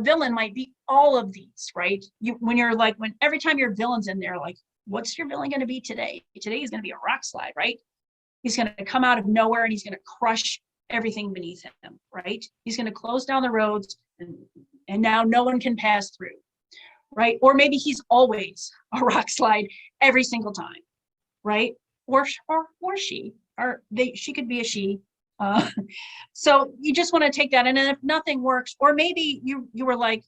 villain might be all of these, right? When every time your villain's in there, like, what's your villain going to be today? Today is going to be a rock slide, right? He's going to come out of nowhere and he's going to crush everything beneath him, right? He's going to close down the roads and now no one can pass through, right? Or maybe he's always a rock slide every single time, right? Or she could be a she. So you just want to take that, and then if nothing works, or maybe you were like,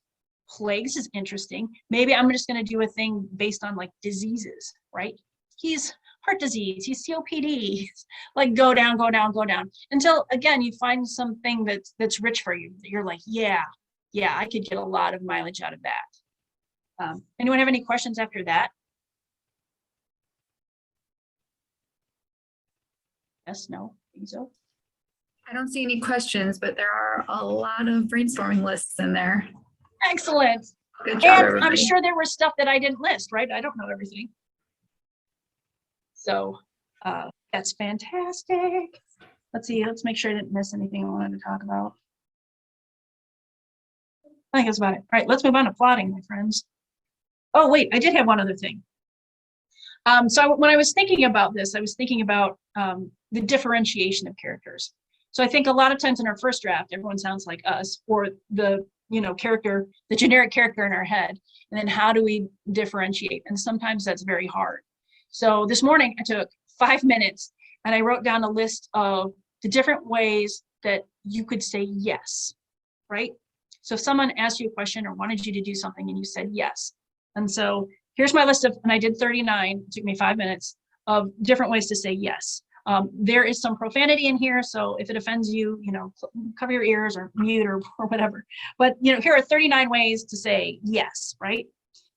plagues is interesting. Maybe I'm just going to do a thing based on like diseases, right? He's heart disease, he's COPD, like go down until again you find something that's rich for you. You're like, yeah, I could get a lot of mileage out of that. Anyone have any questions after that? Yes, no, I think so. I don't see any questions, but there are a lot of brainstorming lists in there. Excellent. Good job, and everybody. I'm sure there was stuff that I didn't list, right? I don't know everything. So that's fantastic. Let's see, let's make sure I didn't miss anything I wanted to talk about. I think that's about it. All right, let's move on to plotting, my friends. Oh, wait, I did have one other thing. So when I was thinking about this, I was thinking about the differentiation of characters. So I think a lot of times in our first draft, everyone sounds like us, or the character, the generic character in our head. And then how do we differentiate? And sometimes that's very hard. So this morning I took 5 minutes and I wrote down a list of the different ways that you could say yes, right? So if someone asked you a question or wanted you to do something and you said yes. And so here's my list of, and I did 39, it took me 5 minutes, of different ways to say yes. There is some profanity in here, so if it offends you, cover your ears or mute or whatever. But here are 39 ways to say yes, right?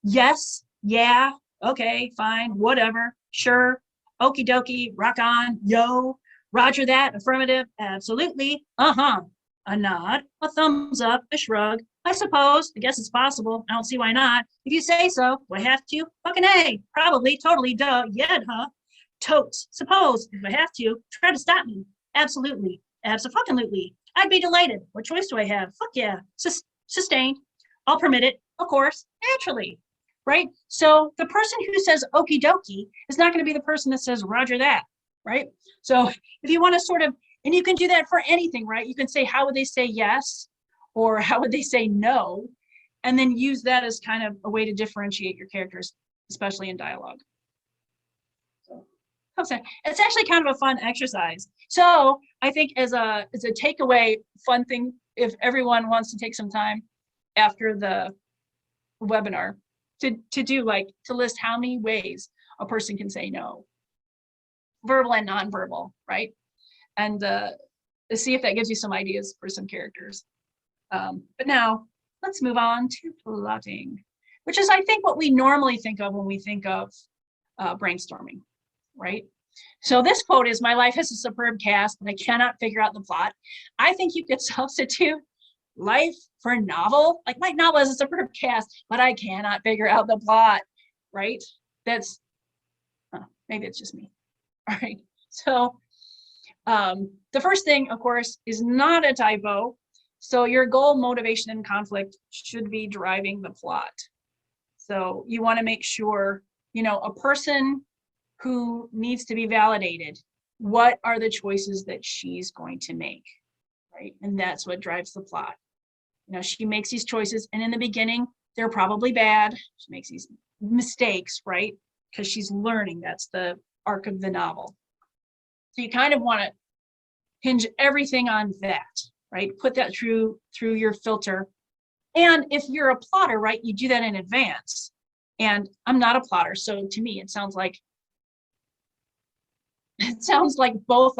Yes, yeah, okay, fine, whatever, sure, okie dokie, rock on, yo, roger that, affirmative, absolutely, a nod, a thumbs up, a shrug, I suppose, I guess it's possible, I don't see why not. If you say so, do I have to? Fucking A, probably, totally, duh, yeah, huh? Totes, suppose, if I have to, try to stop me. Absolutely, abso-fucking-lutely. I'd be delighted. What choice do I have? Fuck yeah, sustained. I'll permit it, of course, naturally, right? So the person who says okie dokie is not going to be the person that says roger that, right? So if you want to sort of, and you can do that for anything, right? You can say, how would they say yes? Or how would they say no? And then use that as kind of a way to differentiate your characters, especially in dialogue. It's actually kind of a fun exercise. So I think as a takeaway fun thing, if everyone wants to take some time after the webinar to do to list how many ways a person can say no, verbal and nonverbal, right? And see if that gives you some ideas for some characters. But now let's move on to plotting, which is I think what we normally think of when we think of brainstorming. Right? So this quote is, my life has a superb cast, but I cannot figure out the plot. I think you could substitute life for novel. Like my novel has a superb cast, but I cannot figure out the plot, right? That's, maybe it's just me. All right. So the first thing, of course, is not a typo. So your goal, motivation, and conflict should be driving the plot. So you want to make sure, a person who needs to be validated, what are the choices that she's going to make, right? And that's what drives the plot. She makes these choices, and in the beginning, they're probably bad. She makes these mistakes, right? Because she's learning. That's the arc of the novel. So you kind of want to hinge everything on that, right? Put that through your filter. And if you're a plotter, right, you do that in advance. And I'm not a plotter, so to me, it sounds like both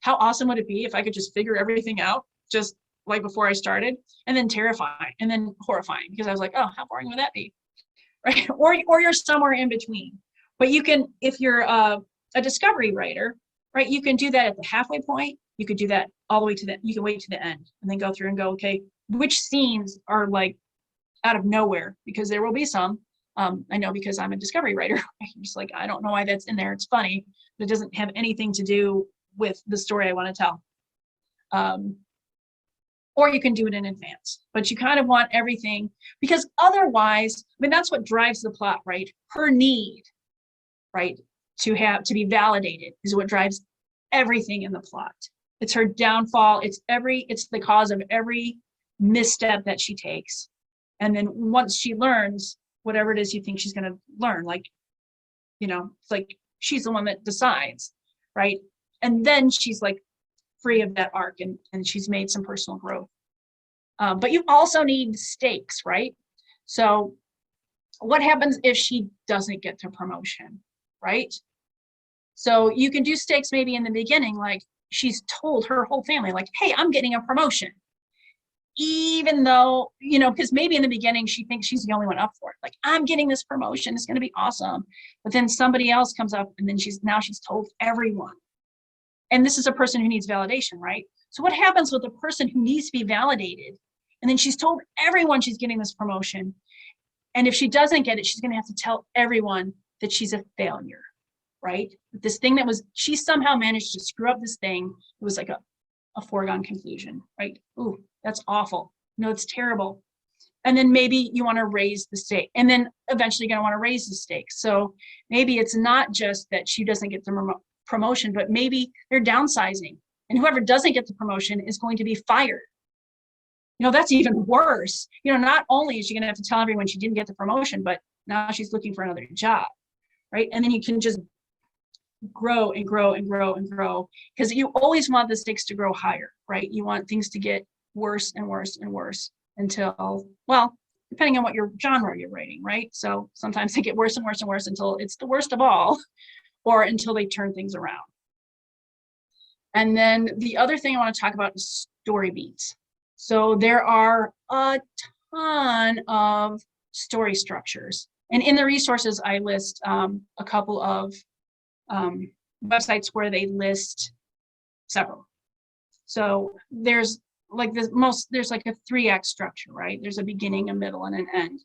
how awesome would it be if I could just figure everything out just like before I started, and then terrifying and then horrifying, because I was like, oh, how boring would that be, right? Or you're somewhere in between. But you can, if you're a discovery writer, right, you can do that at the halfway point. You could do that all the way to you can wait to the end and then go through and go, okay, which scenes are out of nowhere, because there will be some. I know because I'm a discovery writer. I'm just I don't know why that's in there. It's funny, but it doesn't have anything to do with the story I want to tell. Or you can do it in advance, but you kind of want everything, because otherwise, that's what drives the plot, right? Her need, right, to be validated is what drives everything in the plot. It's her downfall. It's the cause of every misstep that she takes. And then once she learns, whatever it is you think she's going to learn, it's she's the one that decides, right? And then she's free of that arc, and she's made some personal growth. But you also need stakes, right? So what happens if she doesn't get to promotion, right? So you can do stakes maybe in the beginning, she's told her whole family, hey, I'm getting a promotion. Even though, because maybe in the beginning she thinks she's the only one up for it. I'm getting this promotion, it's going to be awesome. But then somebody else comes up, and then she's told everyone. And this is a person who needs validation, right? So what happens with a person who needs to be validated, and then she's told everyone she's getting this promotion, and if she doesn't get it, she's going to have to tell everyone that she's a failure, right? This thing that was, she somehow managed to screw up this thing. It was like a foregone conclusion, right? Ooh, that's awful. No, it's terrible. And then maybe you want to raise the stake, and then eventually you're going to want to raise the stakes. So maybe it's not just that she doesn't get the promotion, but maybe they're downsizing, and whoever doesn't get the promotion is going to be fired. You know, that's even worse. You know, not only is she going to have to tell everyone she didn't get the promotion, but now she's looking for another job, right? And then you can just grow and grow and grow and grow, because you always want the stakes to grow higher, right? You want things to get worse and worse and worse until, well, depending on what your genre you're writing, right? So sometimes they get worse and worse and worse until it's the worst of all, or until they turn things around. And then the other thing I want to talk about is story beats. So there are a ton of story structures. And in the resources, I list a couple of websites where they list several. So there's like there's like a 3-act structure, right? There's a beginning, a middle, and an end.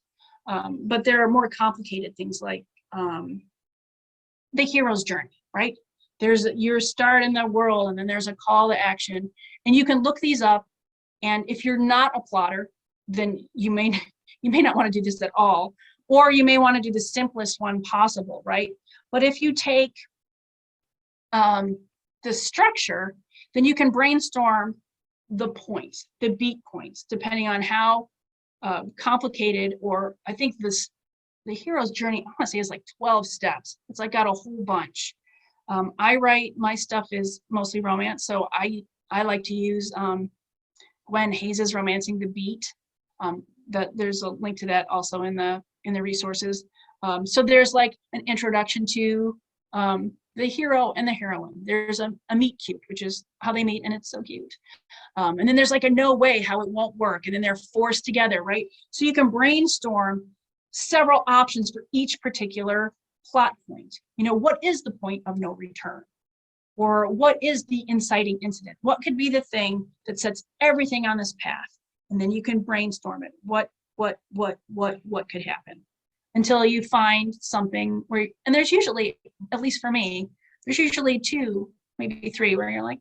But there are more complicated things like the hero's journey, right? There's your start in the world, and then there's a call to action. And you can look these up. And if you're not a plotter, then you may not want to do this at all, or you may want to do the simplest one possible, right? But if you take the structure, then you can brainstorm the points, the beat points, depending on how complicated, or I think the hero's journey, I want to say, is like 12 steps. It's like got a whole bunch. I write, my stuff is mostly romance, so I like to use Gwen Hayes's Romancing the Beat. There's a link to that also in the resources. So there's like an introduction to the hero and the heroine. There's a meet cute, which is how they meet, and it's so cute. And then there's like a no way, how it won't work, and then they're forced together, right? So you can brainstorm several options for each particular plot point. You know, what is the point of no return? Or what is the inciting incident? What could be the thing that sets everything on this path? And then you can brainstorm it. What could happen? Until you find something where, and there's usually, at least for me, there's usually 2, maybe 3, where you're like,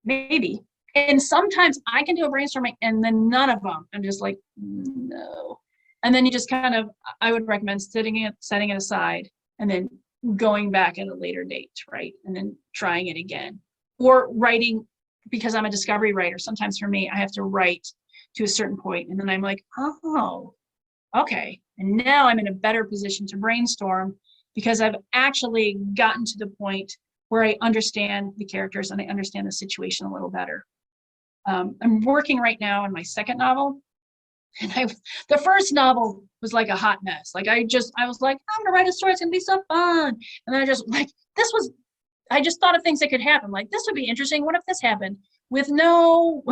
maybe. And sometimes I can do a brainstorming and then none of them, I'm just like, no. And then you just kind of, I would recommend setting it aside, and then going back at a later date, right? And then trying it again. Or writing, because I'm a discovery writer, sometimes for me, I have to write to a certain point, and then I'm like, oh, okay. And now I'm in a better position to brainstorm, because I've actually gotten to the point where I understand the characters and I understand the situation a little better. I'm working right now on my second novel, and the first novel was like a hot mess. Like I was like, I'm gonna write a story, it's gonna be so fun. And then I just like, I just thought of things that could happen. Like, this would be interesting. What if this happened? With no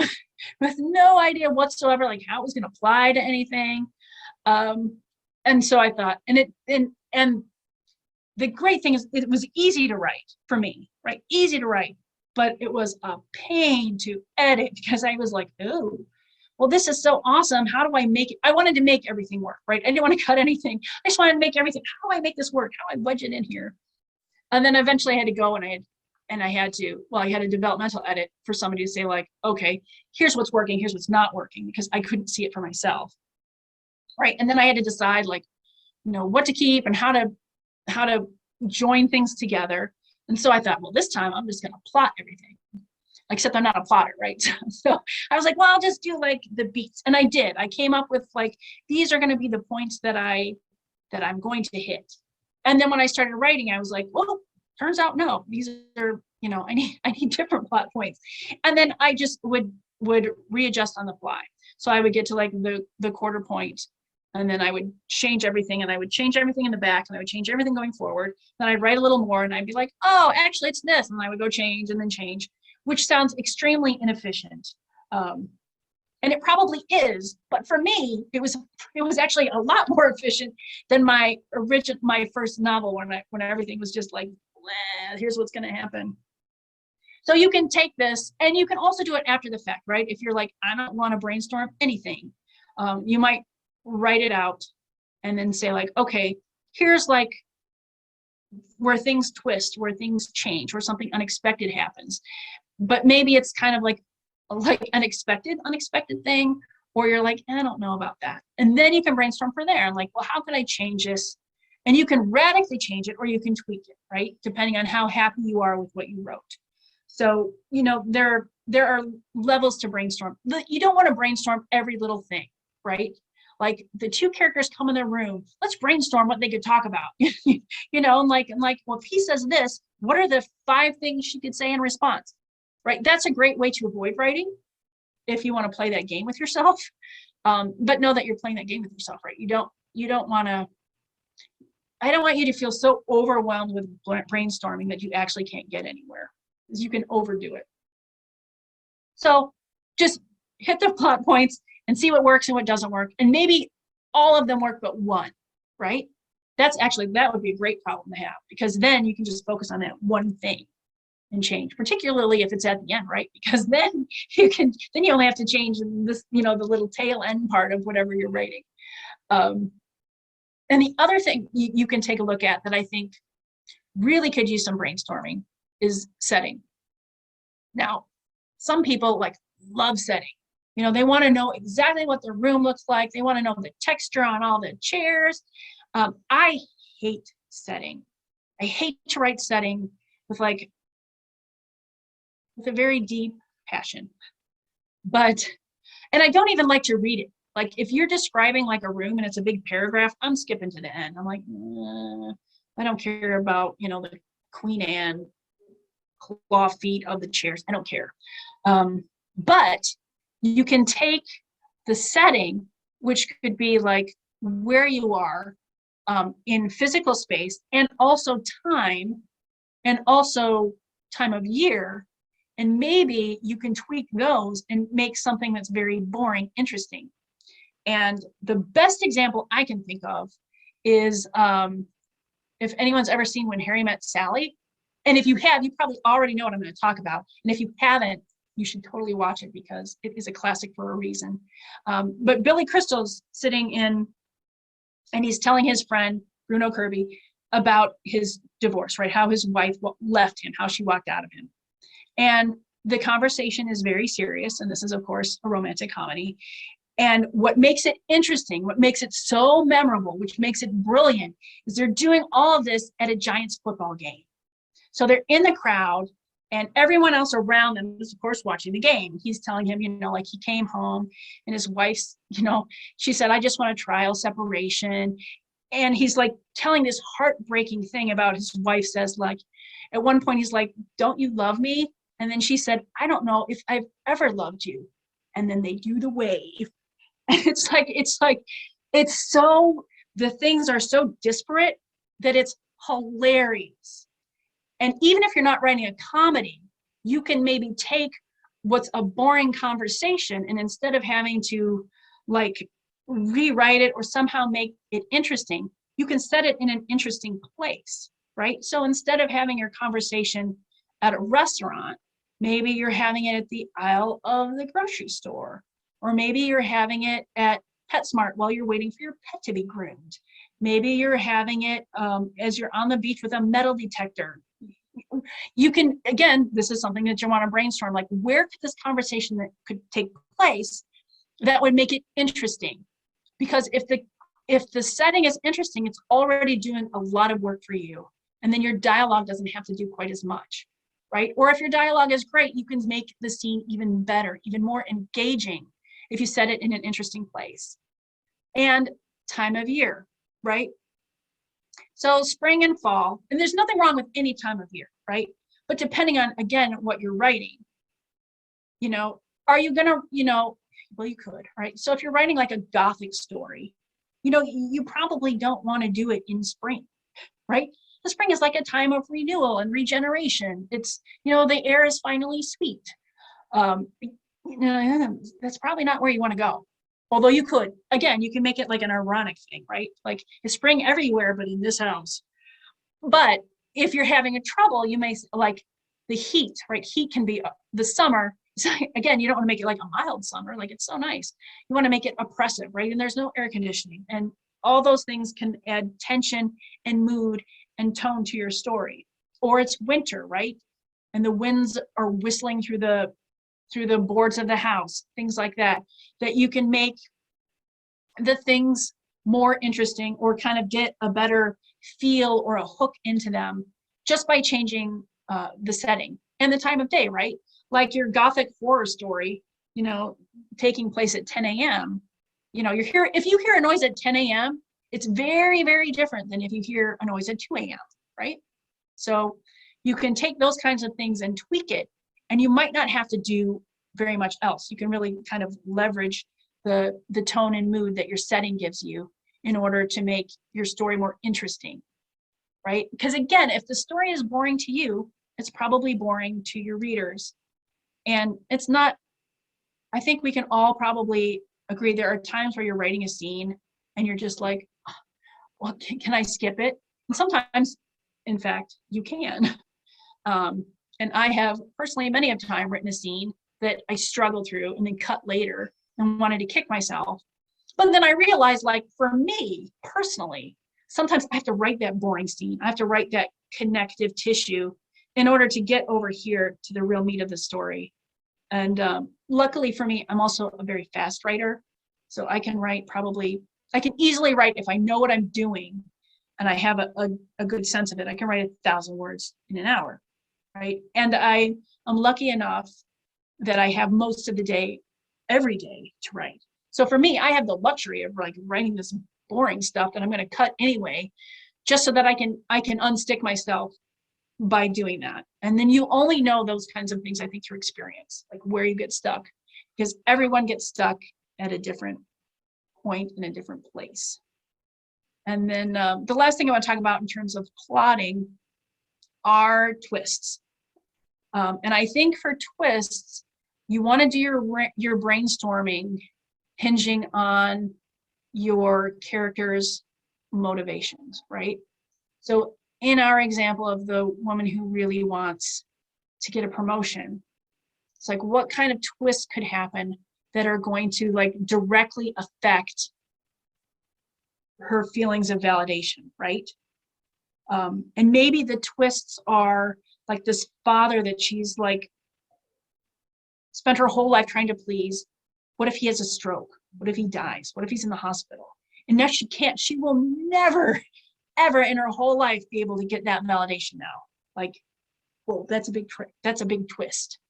idea whatsoever, like how it was gonna apply to anything. And so I thought, and the great thing is it was easy to write for me, right? Easy to write, but it was a pain to edit, because I was like, oh, well, this is so awesome. How do I make it? I wanted to make everything work, right? I didn't want to cut anything. I just wanted to make everything. How do I make this work? How do I wedge it in here? And then eventually I had to go, and I had a developmental edit for somebody to say like, okay, here's what's working, here's what's not working, because I couldn't see it for myself. Right. And then I had to decide, like, you know, what to keep and how to join things together. And so I thought, well, this time I'm just going to plot everything, except I'm not a plotter, right? So I was like, well, I'll just do like the beats. And I did. I came up with like, these are going to be the points that I'm going to hit. And then when I started writing, I was like, well, turns out, no, these are, you know, I need different plot points. And then I just would readjust on the fly. So I would get to like the quarter point, and then I would change everything, and I would change everything in the back, and I would change everything going forward. Then I'd write a little more, and I'd be like, oh, actually it's this. And I would go change and then change, which sounds extremely inefficient. And it probably is, but for me, it was actually a lot more efficient than my first novel, when everything was just like, here's what's gonna happen. So you can take this, and you can also do it after the fact, right? If you're like, I don't want to brainstorm anything, you might write it out and then say like, okay, here's like where things twist, where things change, where something unexpected happens. But maybe it's kind of like unexpected thing, or you're like, I don't know about that. And then you can brainstorm from there. And like, well, how can I change this? And you can radically change it, or you can tweak it, right? Depending on how happy you are with what you wrote. So, there are levels to brainstorm. You don't want to brainstorm every little thing, right? Like the two characters come in the room, let's brainstorm what they could talk about. And like, well, if he says this, what are the 5 things she could say in response, right? That's a great way to avoid writing if you want to play that game with yourself. But know that you're playing that game with yourself, right? You don't want to, I don't want you to feel so overwhelmed with brainstorming that you actually can't get anywhere, because you can overdo it. So just hit the plot points and see what works and what doesn't work. And maybe all of them work but one, right? That would be a great problem to have, because then you can just focus on that one thing and change, particularly if it's at the end, right? Because then you only have to change this, the little tail end part of whatever you're writing. And the other thing you can take a look at that I think really could use some brainstorming is setting. Now, some people love setting. They want to know exactly what the room looks like. They want to know the texture on all the chairs. I hate setting. I hate to write setting with a very deep passion. And I don't even like to read it. Like if you're describing like a room and it's a big paragraph, I'm skipping to the end. I'm like, I don't care about, the Queen Anne claw feet of the chairs. I don't care. But you can take the setting, which could be like where you are in physical space, and also time of year, and maybe you can tweak those and make something that's very boring interesting. And the best example I can think of is if anyone's ever seen When Harry Met Sally, and if you have, you probably already know what I'm going to talk about. And if you haven't, you should totally watch it because it is a classic for a reason. But Billy Crystal's sitting in, and he's telling his friend, Bruno Kirby, about his divorce, right? How his wife left him, how she walked out of him. And the conversation is very serious. And this is, of course, a romantic comedy. And what makes it interesting, what makes it so memorable, which makes it brilliant, is they're doing all of this at a Giants football game. So they're in the crowd, and everyone else around them is, of course, watching the game. He's telling him, like he came home and his wife's, she said, I just want a trial separation. And he's like telling this heartbreaking thing about his wife says, like, at one point, he's like, don't you love me? And then she said, I don't know if I've ever loved you. And then they do the wave. And it's so, the things are so disparate that it's hilarious. And even if you're not writing a comedy, you can maybe take what's a boring conversation, and instead of having to rewrite it or somehow make it interesting, you can set it in an interesting place, right? So instead of having your conversation at a restaurant, maybe you're having it at the aisle of the grocery store, or maybe you're having it at PetSmart while you're waiting for your pet to be groomed. Maybe you're having it as you're on the beach with a metal detector. You can, again, this is something that you want to brainstorm, like where could this conversation that could take place that would make it interesting? Because if the setting is interesting, it's already doing a lot of work for you. And then your dialogue doesn't have to do quite as much, right? Or if your dialogue is great, you can make the scene even better, even more engaging if you set it in an interesting place. And time of year, right? So spring and fall, and there's nothing wrong with any time of year, right? But depending on, again, what you're writing, are you gonna, well, you could, right? So if you're writing like a Gothic story, you probably don't want to do it in spring, right? The spring is like a time of renewal and regeneration. It's, the air is finally sweet. That's probably not where you want to go. Although you could, again, you can make it like an ironic thing, right? Like it's spring everywhere, but in this house. But if you're having a trouble, you may like the heat, right? Heat can be the summer. So again, you don't want to make it like a mild summer, like it's so nice. You want to make it oppressive, right? And there's no air conditioning, and all those things can add tension and mood and tone to your story. Or it's winter, right? And the winds are whistling through the boards of the house, things like that, that you can make the things more interesting or kind of get a better feel or a hook into them just by changing the setting and the time of day, right? Like your gothic horror story, you know, taking place at 10 a.m. You know, if you hear a noise at 10 a.m., it's very, very different than if you hear a noise at 2 a.m., right? So you can take those kinds of things and tweak it, and you might not have to do very much else. You can really kind of leverage the tone and mood that your setting gives you in order to make your story more interesting, right? Because again, if the story is boring to you, it's probably boring to your readers. And it's not, I think we can all probably agree there are times where you're writing a scene and you're just like, well, can I skip it? And sometimes, in fact, you can. And I have personally many a time written a scene that I struggled through and then cut later and wanted to kick myself. But then I realized, like, for me personally, sometimes I have to write that boring scene. I have to write that connective tissue in order to get over here to the real meat of the story. And luckily for me, I'm also a very fast writer. So I can easily write, if I know what I'm doing and I have a good sense of it, I can write 1,000 words in an hour, right? And I'm lucky enough that I have most of the day, every day to write. So for me, I have the luxury of like writing this boring stuff that I'm going to cut anyway, just so that I can unstick myself by doing that. And then you only know those kinds of things, I think, through experience, like where you get stuck, because everyone gets stuck at a different point in a different place. And then the last thing I want to talk about in terms of plotting are twists. And I think for twists, you want to do your brainstorming hinging on your character's motivations, right? So in our example of the woman who really wants to get a promotion, it's like, what kind of twists could happen that are going to like directly affect her feelings of validation, right? And maybe the twists are like this father that she's like spent her whole life trying to please. What if he has a stroke? What if he dies? What if he's in the hospital? And now she will never, ever in her whole life be able to get that validation now. Like, well, that's a big trick. That's a big twist,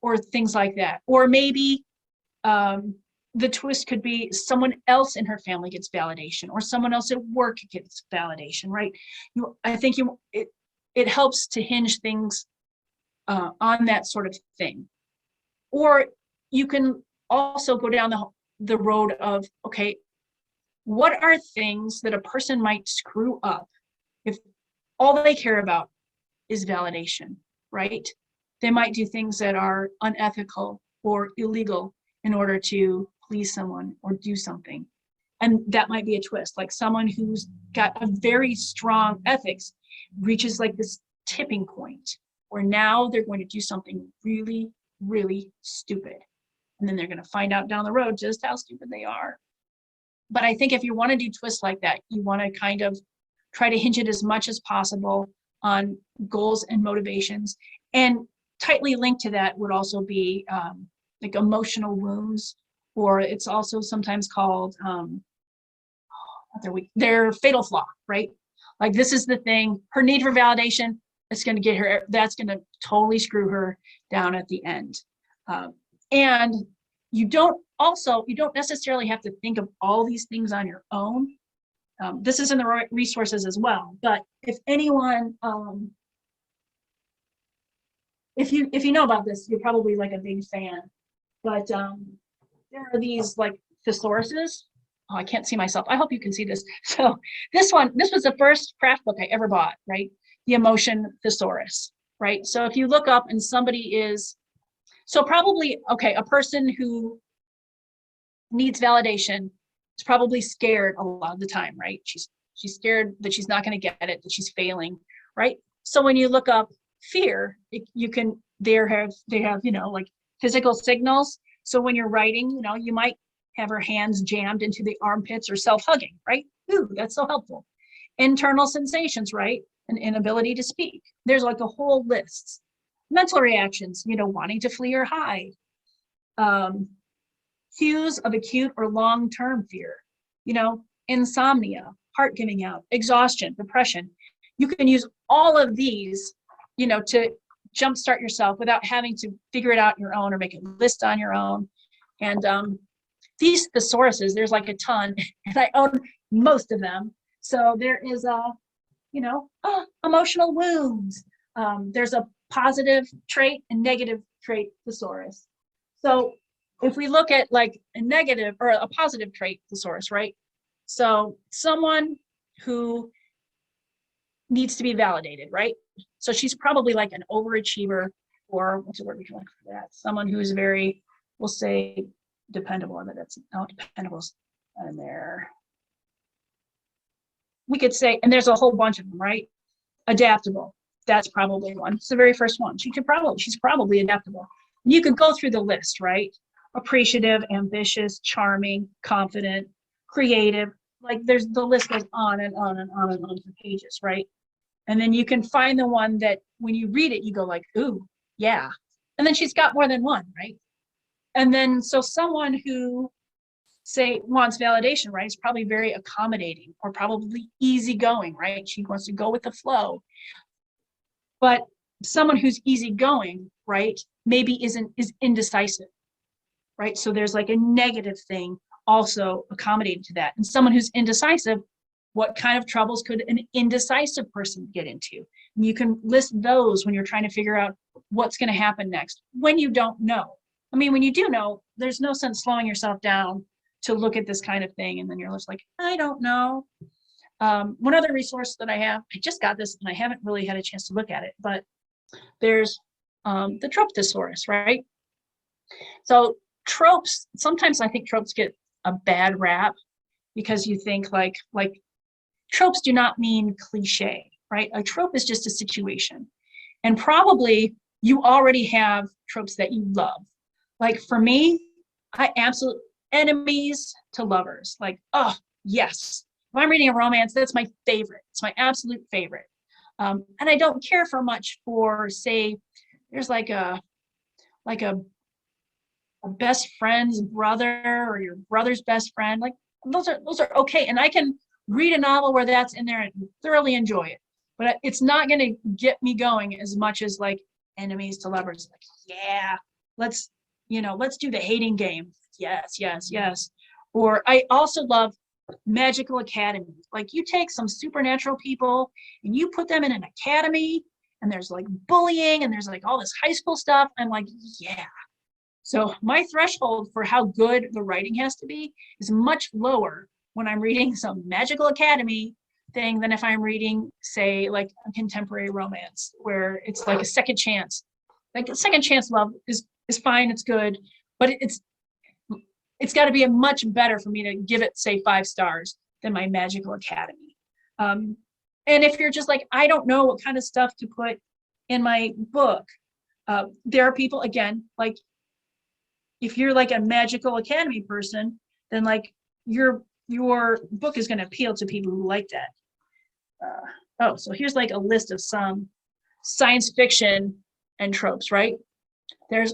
or things like that. Or maybe the twist could be someone else in her family gets validation, or someone else at work gets validation, right? I think it helps to hinge things on that sort of thing. Or you can also go down the road of, okay, what are things that a person might screw up if all they care about is validation, right? They might do things that are unethical or illegal in order to please someone or do something. And that might be a twist, like someone who's got a very strong ethics reaches like this tipping point where now they're going to do something really, really stupid. And then they're going to find out down the road just how stupid they are. But I think if you want to do twists like that, you want to kind of try to hinge it as much as possible on goals and motivations. And tightly linked to that would also be like emotional wounds, or it's also sometimes called their fatal flaw, right? Like, this is the thing, her need for validation, it's going to get her, that's going to totally screw her down at the end. And you don't necessarily have to think of all these things on your own. This is in the resources as well, but if anyone, if you know about this, you're probably like a big fan, but there are these like thesauruses. Oh, I can't see myself. I hope you can see this. So this was the first craft book I ever bought, right? The Emotion Thesaurus, right? So if you look up and somebody is, so probably, okay, a person who needs validation is probably scared a lot of the time, right? She's scared that she's not going to get it, that she's failing, right? So when you look up fear, they have, you know, like physical signals. So when you're writing, you know, you might have her hands jammed into the armpits or self-hugging, right? Ooh, that's so helpful. Internal sensations, right? an inability to speak. There's like a whole list. Mental reactions, wanting to flee or hide. Cues of acute or long-term fear, insomnia, heart giving out, exhaustion, depression. You can use all of these, to jumpstart yourself without having to figure it out on your own or make a list on your own. And these thesauruses, there's like a ton, and I own most of them. So there is emotional wounds. There's a positive trait and negative trait thesaurus. So if we look at like a negative or a positive trait thesaurus, right? So someone who needs to be validated, right? So she's probably like an overachiever, or what's the word we can look for that? Someone who is very, we'll say, dependable. But that's not dependable in there. We could say, and there's a whole bunch of them, right? Adaptable. That's probably one. It's the very first one. She's probably adaptable. You could go through the list, right? Appreciative, ambitious, charming, confident, creative. Like there's the list goes on and on and on and on for pages, right? And then you can find the one that when you read it, you go like, ooh, yeah. And then she's got more than one, right? And then so someone who say wants validation, right, is probably very accommodating or probably easygoing, right? She wants to go with the flow. But someone who's easygoing, right, maybe is indecisive, right? So there's like a negative thing also accommodating to that. And someone who's indecisive, what kind of troubles could an indecisive person get into? And you can list those when you're trying to figure out what's going to happen next when you don't know. I mean, when you do know, there's no sense slowing yourself down to look at this kind of thing. And then you're just like, I don't know. One other resource that I have, I just got this and I haven't really had a chance to look at it, but there's the Trope thesaurus, right? So tropes, sometimes I think tropes get a bad rap because you think like tropes do not mean cliche, right? A trope is just a situation. And probably you already have tropes that you love. Like for me, I absolutely, enemies to lovers. Like, oh, yes. If I'm reading a romance, that's my favorite. It's my absolute favorite. And I don't care for much for, say, there's like a best friend's brother or your brother's best friend. Like those are okay. And I can read a novel where that's in there and thoroughly enjoy it. But it's not going to get me going as much as like enemies to lovers. Like, yeah, let's do the hating game. Yes, yes, yes. Or I also love magical academies. Like you take some supernatural people and you put them in an academy and there's like bullying and there's like all this high school stuff. I'm like, yeah. So my threshold for how good the writing has to be is much lower when I'm reading some magical academy thing than if I'm reading, say, like a contemporary romance where it's like a second chance. Like a second chance love is fine, it's good, but it's got to be a much better for me to give it, say, 5 stars than my magical academy. And if you're just like, I don't know what kind of stuff to put in my book, there are people, again, like if you're like a magical academy person, then like your book is going to appeal to people who like that. So here's like a list of some science fiction and tropes, right? There's,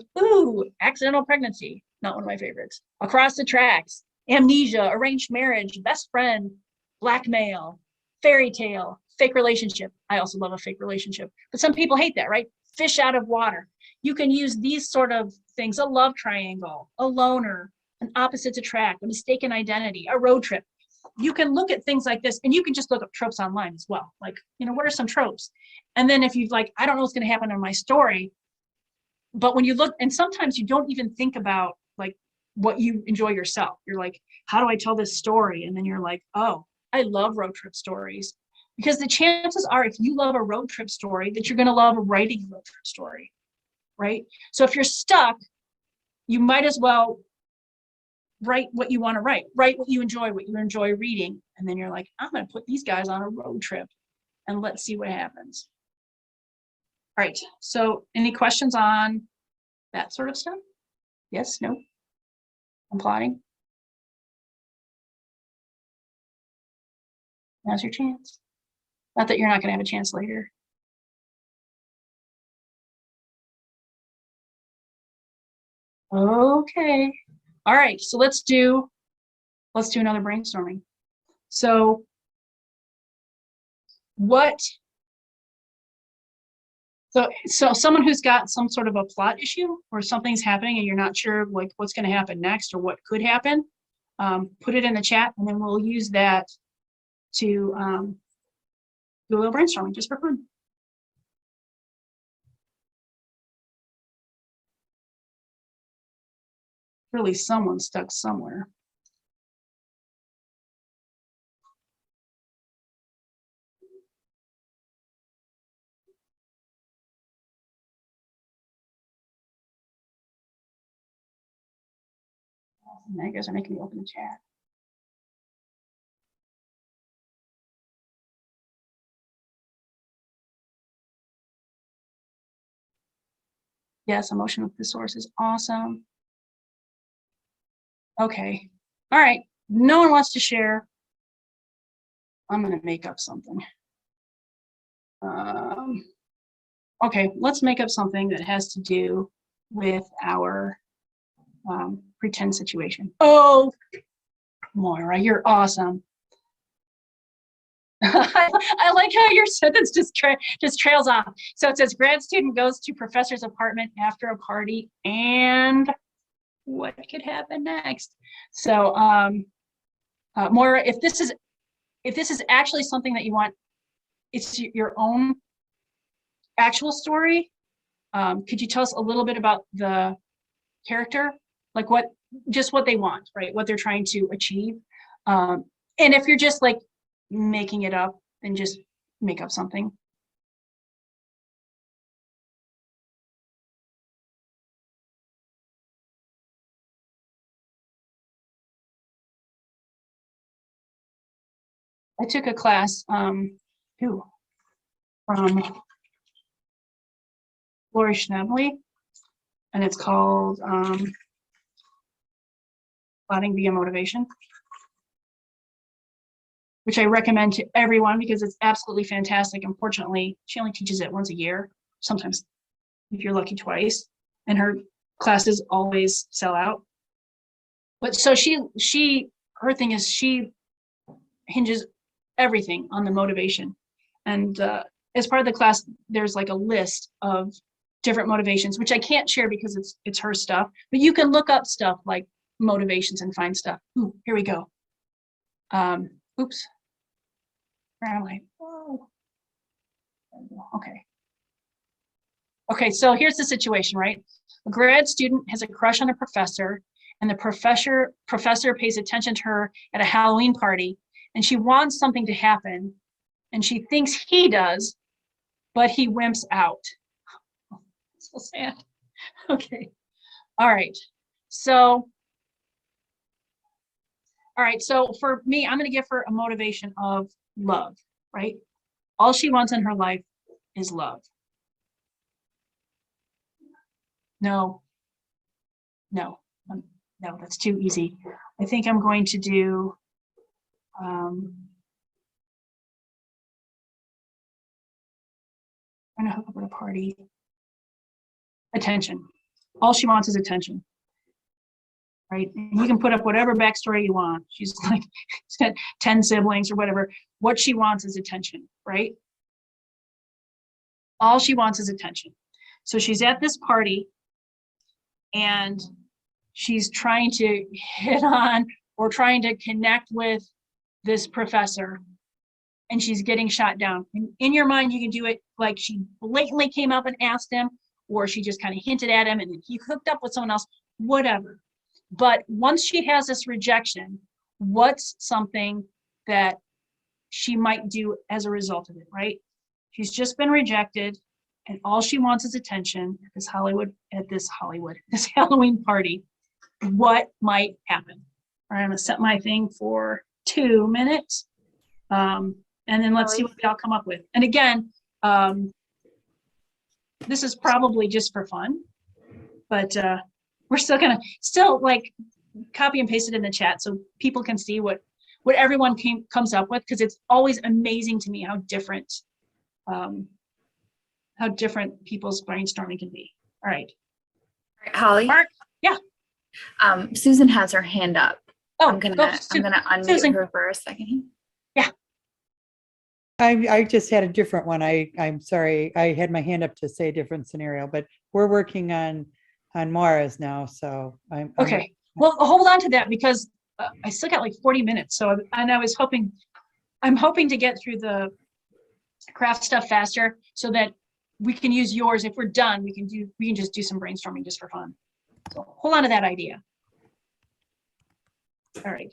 accidental pregnancy, not one of my favorites. Across the tracks, amnesia, arranged marriage, best friend, blackmail, fairy tale, fake relationship. I also love a fake relationship, but some people hate that, right? Fish out of water. You can use these sort of things, a love triangle, a loner, an opposites attract, a mistaken identity, a road trip. You can look at things like this and you can just look up tropes online as well. Like, what are some tropes? And then if you like, I don't know what's going to happen in my story, but when you look, and sometimes you don't even think about like what you enjoy yourself. You're like, how do I tell this story? And then you're like, oh, I love road trip stories. Because the chances are if you love a road trip story that you're going to love writing a road trip story, right? So if you're stuck, you might as well write what you want to write what you enjoy reading. And then you're like, I'm going to put these guys on a road trip and let's see what happens. All right, so any questions on that sort of stuff? Yes, no? I'm plotting. Now's your chance. Not that you're not gonna have a chance later. Okay. All right, so let's do another brainstorming. So so someone who's got some sort of a plot issue or something's happening and you're not sure like what's going to happen next or what could happen, put it in the chat and then we'll use that to do a little brainstorming just for fun. Really, someone's stuck somewhere. Now you guys are making me open the chat. Yes, Emotion Thesaurus is awesome. Okay. All right. No one wants to share. I'm going to make up something. Okay, let's make up something that has to do with our pretend situation. Oh, Moira, you're awesome. I like how your sentence just trails off. So it says grad student goes to professor's apartment after a party and what could happen next? So Moira, if this is actually something that you want, it's your own actual story. Could you tell us a little bit about the character, like what they want, right? What they're trying to achieve. And if you're just like making it up, then just make up something. I took a class from Lori Schnebley, and it's called Plotting via Motivation, which I recommend to everyone because it's absolutely fantastic. Unfortunately, she only teaches it once a year, sometimes if you're lucky twice, and her classes always sell out. But so her thing is she hinges everything on the motivation. And as part of the class, there's like a list of different motivations, which I can't share because it's her stuff, but you can look up stuff like motivations and find stuff. Ooh, here we go. Oops. Where am I? Oh. Okay. Okay, so here's the situation, right? A grad student has a crush on a professor, and the professor pays attention to her at a Halloween party, and she wants something to happen, and she thinks he does, but he wimps out. So sad. Okay. All right. So for me, I'm going to give her a motivation of love, right? All she wants in her life is love. No, that's too easy. I think I'm going to do I'm gonna hook up at a party. Attention. All she wants is attention. Right? And you can put up whatever backstory you want. She's like 10 siblings or whatever. What she wants is attention, right? All she wants is attention. So she's at this party and she's trying to hit on or trying to connect with this professor, and she's getting shot down. And in your mind, you can do it like she blatantly came up and asked him, or she just kind of hinted at him and then he hooked up with someone else, whatever. But once she has this rejection, what's something that she might do as a result of it, right? She's just been rejected and all she wants is attention at this Halloween party. What might happen? All right, I'm gonna set my thing for 2 minutes. And then let's see what we all come up with. And again, this is probably just for fun, but we're still gonna like copy and paste it in the chat so people can see what what everyone comes up with, because it's always amazing to me how different people's brainstorming can be. All right. Holly, Mark, yeah. Susan has her hand up. Oh, I'm gonna unmute Susan. her for a second. Yeah. I just had a different one. I'm sorry. I had my hand up to say a different scenario, but we're working on Mara's now. So I'm Okay. Well, hold on to that, because I still got like 40 minutes. So, and I'm hoping to get through the craft stuff faster so that we can use yours. If we're done, we can just do some brainstorming just for fun. So hold on to that idea. All right.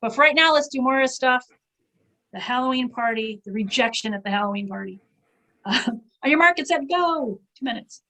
But for right now, let's do more stuff. The Halloween party, the rejection at the Halloween party. On your mark, get set, go. 2 minutes.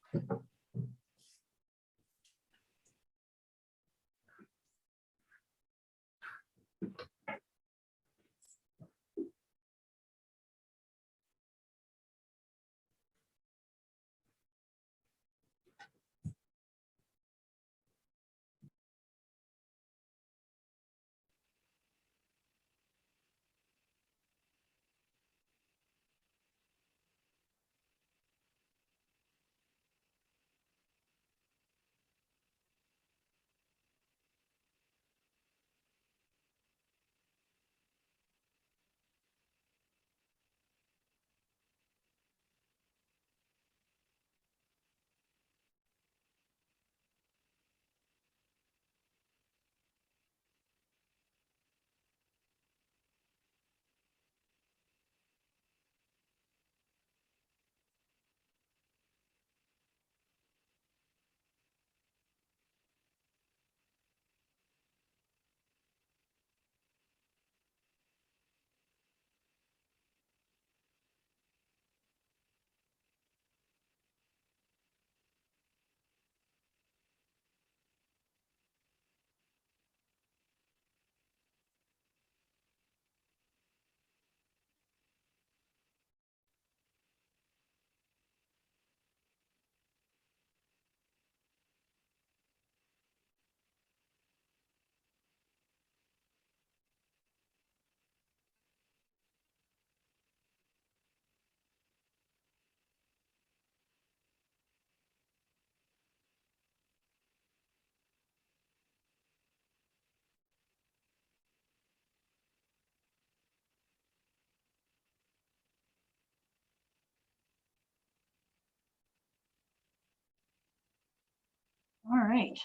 All right.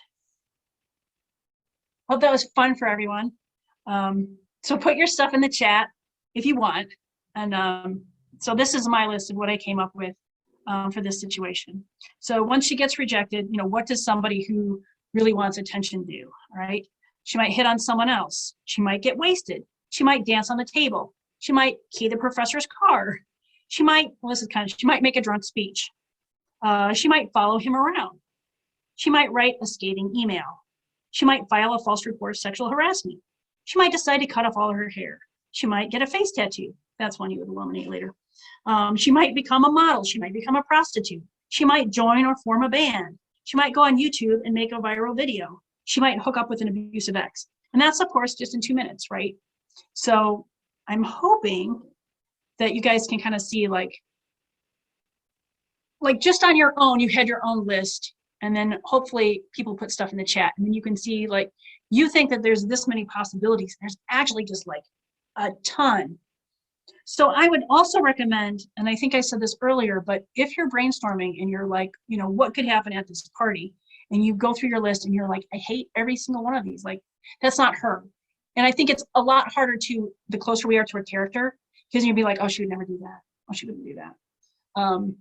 Hope that was fun for everyone. So put your stuff in the chat if you want. And so this is my list of what I came up with for this situation. So once she gets rejected, what does somebody who really wants attention do? All right. She might hit on someone else. She might get wasted. She might dance on the table. She might key the professor's car. She might, she might make a drunk speech. She might follow him around. She might write a scathing email. She might file a false report of sexual harassment. She might decide to cut off all of her hair. She might get a face tattoo. That's one you would eliminate later. She might become a model. She might become a prostitute. She might join or form a band. She might go on YouTube and make a viral video. She might hook up with an abusive ex. And that's, of course, just in 2 minutes, right? So I'm hoping that you guys can kind of see like just on your own, you had your own list. And then hopefully people put stuff in the chat, and then you can see like, you think that there's this many possibilities. There's actually just like a ton. So I would also recommend, and I think I said this earlier, but if you're brainstorming and you're like, what could happen at this party? And you go through your list and you're like, I hate every single one of these. Like, that's not her. And I think it's a lot harder the closer we are to a character, because you'd be like, oh, she would never do that. Oh, she wouldn't do that.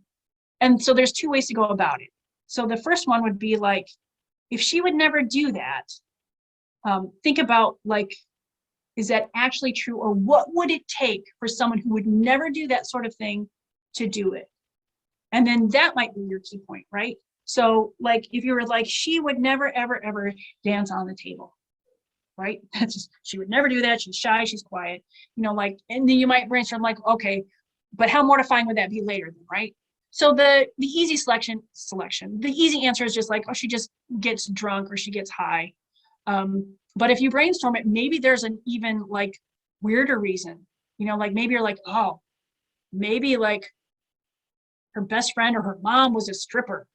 And so there's 2 ways to go about it. So the first one would be like, if she would never do that, think about like, is that actually true? Or what would it take for someone who would never do that sort of thing to do it? And then that might be your key point, right? So like, if you were like, she would never, ever, ever dance on the table, right? That's just, she would never do that. She's shy, she's quiet, like, and then you might brainstorm like, okay, but how mortifying would that be later then, right? So the easy the easy answer is just like, oh, she just gets drunk or she gets high. But if you brainstorm it, maybe there's an even like weirder reason. You know, like maybe you're like, oh, maybe like her best friend or her mom was a stripper.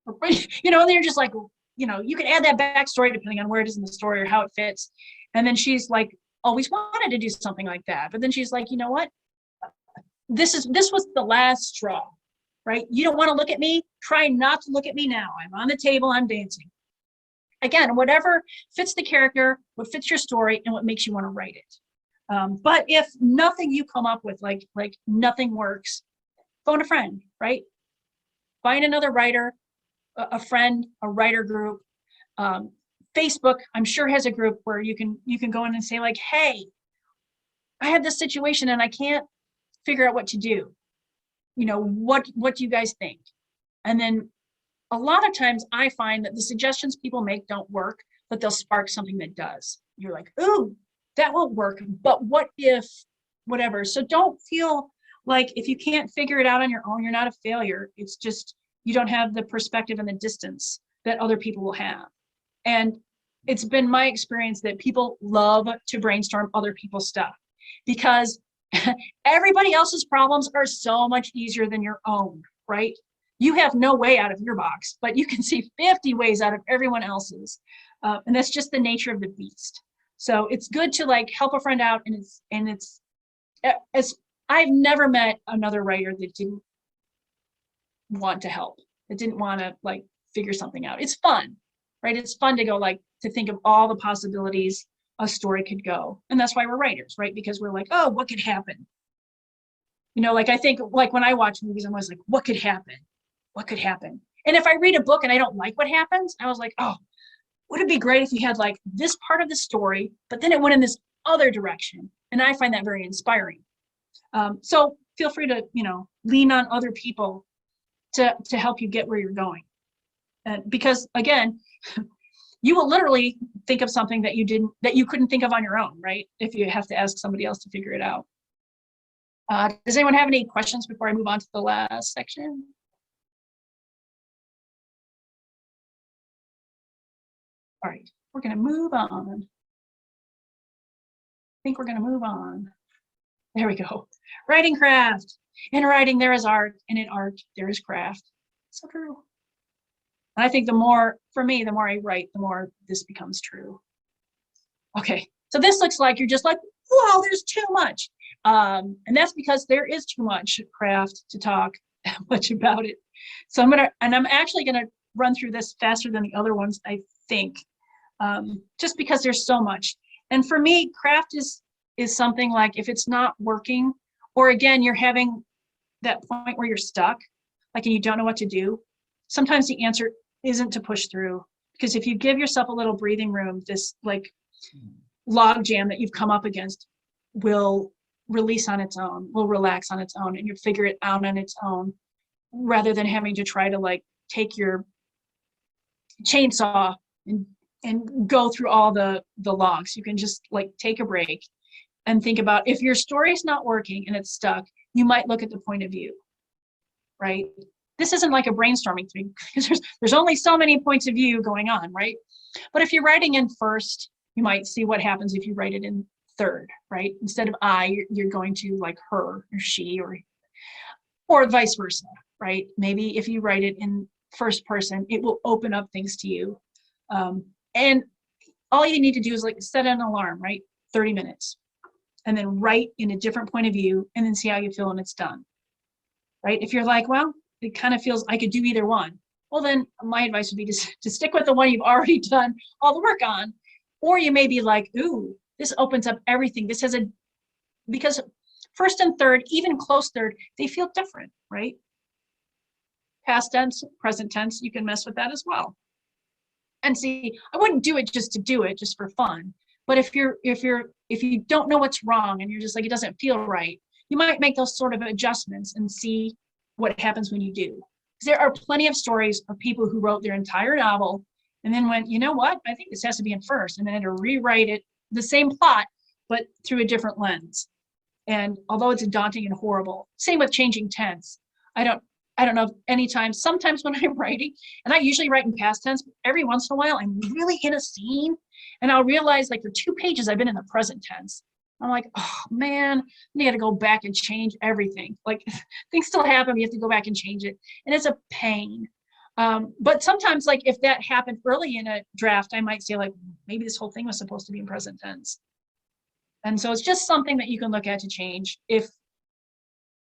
Or, you know, and they're just like, you know, you can add that backstory depending on where it is in the story or how it fits. And then she's like, always wanted to do something like that. But then she's like, you know what? This was the last straw, right? You don't want to look at me. Try not to look at me now. I'm on the table. I'm dancing. Again, whatever fits the character, what fits your story, and what makes you want to write it. But if nothing you come up with, like nothing works, phone a friend, right? Find another writer, a friend, a writer group. Facebook, I'm sure, has a group where you can go in and say like, hey, I have this situation and I can't figure out what to do. You know, what do you guys think? And then a lot of times I find that the suggestions people make don't work, but they'll spark something that does. You're like, ooh, that won't work, but what if, whatever. So don't feel like if you can't figure it out on your own, you're not a failure. It's just, you don't have the perspective and the distance that other people will have. And it's been my experience that people love to brainstorm other people's stuff because everybody else's problems are so much easier than your own, right? You have no way out of your box, but you can see 50 ways out of everyone else's. And that's just the nature of the beast. So it's good to like help a friend out, and it's I've never met another writer that didn't want to help, that didn't want to like figure something out. It's fun, right? It's fun to go like to think of all the possibilities a story could go. And that's why we're writers, right? Because we're like, oh, what could happen? You know, like I think like when I watch movies, I'm always like, what could happen? What could happen? And if I read a book and I don't like what happens, I was like, oh, would it be great if you had like this part of the story, but then it went in this other direction? And I find that very inspiring. So feel free to, you know, lean on other people to help you get where you're going. Because again, you will literally think of something that you couldn't think of on your own, right? If you have to ask somebody else to figure it out. Does anyone have any questions before I move on to the last section? All right, we're gonna move on. I think we're gonna move on. There we go. Writing craft. In writing, there is art, and in art, there is craft. So true. And I think the more, for me, the more I write, the more this becomes true. Okay, so this looks like you're just like, wow, there's too much. And that's because there is too much craft to talk much about it. So I'm actually gonna run through this faster than the other ones, I think, just because there's so much. And for me, craft is something like if it's not working, or again, you're having that point where you're stuck, like, and you don't know what to do. Sometimes the answer isn't to push through, because if you give yourself a little breathing room, this like log jam that you've come up against will release on its own, will relax on its own, and you figure it out on its own, rather than having to try to like take your chainsaw and go through all the logs. You can just like take a break and think about, if your story's not working and it's stuck, you might look at the point of view, right? This isn't like a brainstorming thing, because there's only so many points of view going on, right? But if you're writing in first, you might see what happens if you write it in third, right? Instead of I, you're going to like her or she, or vice versa, right? Maybe if you write it in first person, it will open up things to you. And all you need to do is like set an alarm, right? 30 minutes. And then write in a different point of view, and then see how you feel when it's done, right? If you're like, well, it kind of feels I could do either one, well, then my advice would be to stick with the one you've already done all the work on. Or you may be like, ooh, this opens up everything. This has because first and third, even close third, they feel different, right? Past tense, present tense, you can mess with that as well. And see, I wouldn't do it just to do it, just for fun. But if you don't know what's wrong and you're just like, it doesn't feel right, you might make those sort of adjustments and see what happens when you do. Because there are plenty of stories of people who wrote their entire novel and then went, you know what, I think this has to be in first, and then had to rewrite it, the same plot, but through a different lens. And although it's daunting and horrible, same with changing tense. I don't know, anytime, sometimes when I'm writing, and I usually write in past tense, but every once in a while I'm really in a scene and I'll realize like for 2 pages I've been in the present tense. I'm like, oh man, you got to go back and change everything. Like things still happen, you have to go back and change it. And it's a pain. But sometimes like if that happened early in a draft, I might say like, maybe this whole thing was supposed to be in present tense. And so it's just something that you can look at to change if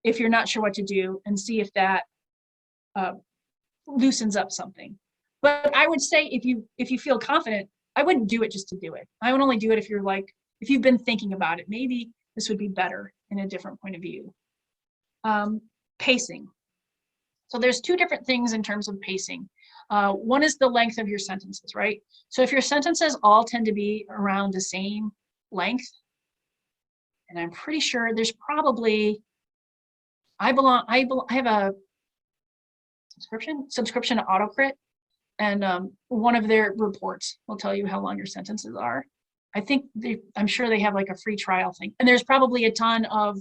you're not sure what to do, and see if that loosens up something. But I would say if you feel confident, I wouldn't do it just to do it. I would only do it if you're like, if you've been thinking about it, maybe this would be better in a different point of view. Pacing. So there's two different things in terms of pacing. One is the length of your sentences, right? So if your sentences all tend to be around the same length, and I'm pretty sure there's probably, I have a subscription to AutoCrit, and one of their reports will tell you how long your sentences are. I'm sure they have like a free trial thing. And there's probably a ton of,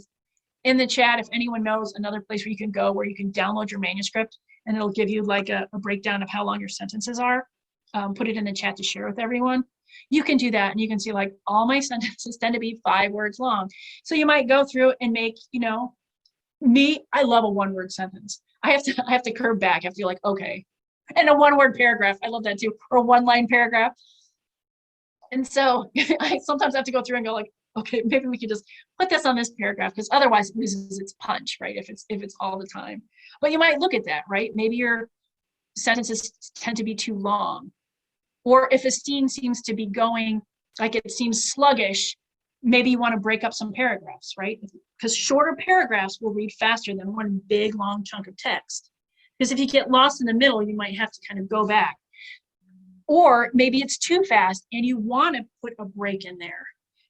in the chat, if anyone knows another place where you can go where you can download your manuscript and it'll give you like a breakdown of how long your sentences are, put it in the chat to share with everyone. You can do that and you can see like all my sentences tend to be 5 words long. So you might go through and make, I love a 1-word sentence. I have to curve back. I have to be like, okay. And a 1-word paragraph, I love that too, or a 1-line paragraph. And so I sometimes have to go through and go like, okay, maybe we could just put this on this paragraph, because otherwise it loses its punch, right? If it's all the time. But you might look at that, right? Maybe your sentences tend to be too long. Or if a scene seems to be going, like it seems sluggish, maybe you want to break up some paragraphs, right? Because shorter paragraphs will read faster than one big long chunk of text. Because if you get lost in the middle, you might have to kind of go back. Or maybe it's too fast and you want to put a break in there.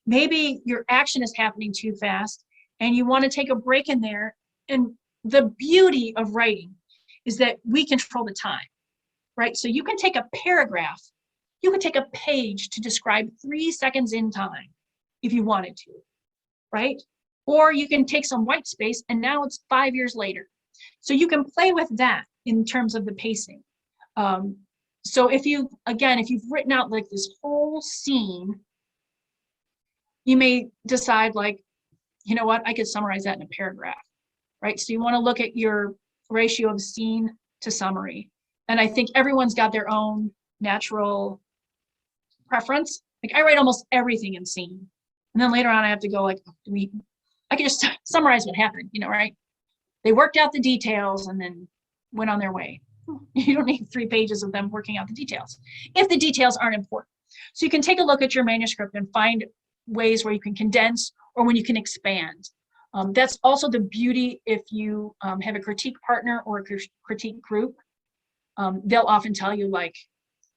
Maybe your action is happening too fast and you want to take a break in there. And the beauty of writing is that we control the time, right? So you can take a paragraph, you can take a page to describe 3 seconds in time if you wanted to, right? Or you can take some white space and now it's 5 years later. So you can play with that in terms of the pacing. So if you've written out like this whole scene, you may decide like, you know what, I could summarize that in a paragraph, right? So you want to look at your ratio of scene to summary. And I think everyone's got their own natural preference. Like I write almost everything in scene. And then later on I have to go like, I can just summarize what happened, right? They worked out the details and then went on their way. You don't need 3 pages of them working out the details if the details aren't important. So you can take a look at your manuscript and find ways where you can condense or when you can expand. That's also the beauty if you have a critique partner or a critique group. They'll often tell you like,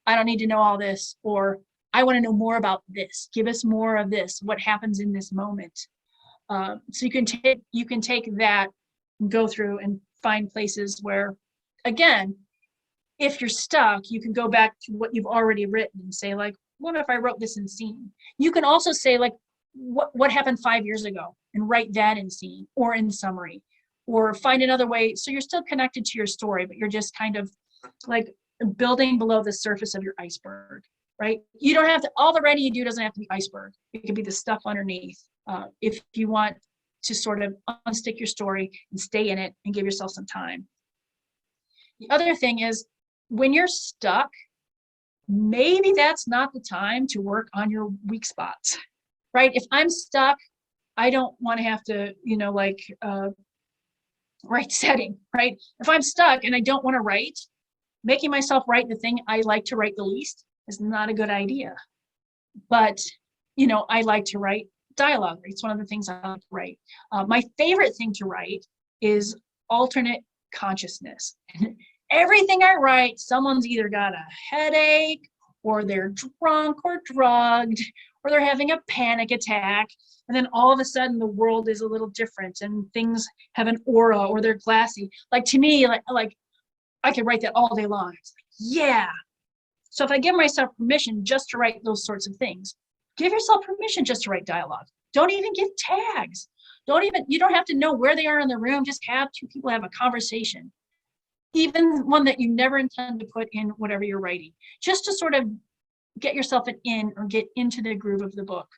I don't need to know all this, or I want to know more about this. Give us more of this. What happens in this moment? So you can take that and go through and find places where, again, if you're stuck, you can go back to what you've already written and say like, what if I wrote this in scene? You can also say like, what happened 5 years ago and write that in scene or in summary, or find another way. So you're still connected to your story, but you're just kind of like building below the surface of your iceberg, right? You don't have to, all the writing you do doesn't have to be iceberg. It could be the stuff underneath. If you want to sort of unstick your story and stay in it and give yourself some time. The other thing is when you're stuck, maybe that's not the time to work on your weak spots, right? If I'm stuck, I don't want to have to, write setting, right? If I'm stuck and I don't want to write, making myself write the thing I like to write the least is not a good idea. But, I like to write dialogue. It's one of the things I like to write. My favorite thing to write is alternate consciousness. Everything I write, someone's either got a headache or they're drunk or drugged or they're having a panic attack. And then all of a sudden the world is a little different and things have an aura or they're glassy. Like to me, like I could write that all day long. It's like, yeah. So if I give myself permission just to write those sorts of things, give yourself permission just to write dialogue. Don't even give tags. You don't have to know where they are in the room. Just have 2 people have a conversation. Even one that you never intend to put in whatever you're writing, just to sort of get yourself in or get into the groove of the book.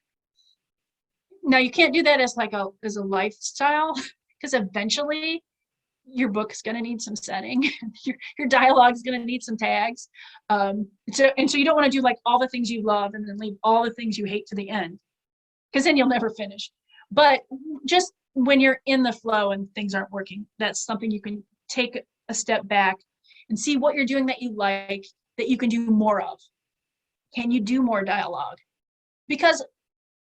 Now you can't do that as like as a lifestyle, because eventually your book is going to need some setting. your dialogue is going to need some tags. So you don't want to do like all the things you love and then leave all the things you hate to the end, because then you'll never finish. But just when you're in the flow and things aren't working, that's something you can take a step back and see what you're doing that you like, that you can do more of. Can you do more dialogue? Because,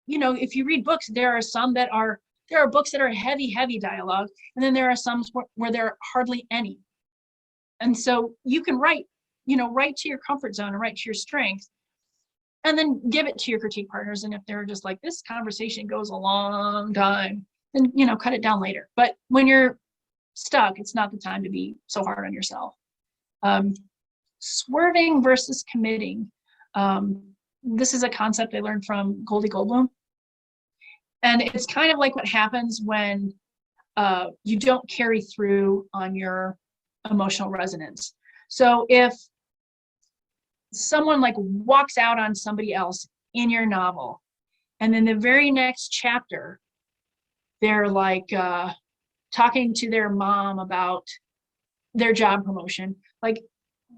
you know, if you read books, there are books that are heavy dialogue, and then there are some where there are hardly any. And so you can write to your comfort zone and write to your strength, and then give it to your critique partners. And if they're just like, this conversation goes a long time, then, you know, cut it down later. But when you're stuck, it's not the time to be so hard on yourself. Swerving versus committing. This is a concept I learned from Goldie Goldblum. And it's kind of like what happens when you don't carry through on your emotional resonance. So if someone like walks out on somebody else in your novel, and then the very next chapter, they're like talking to their mom about their job promotion, like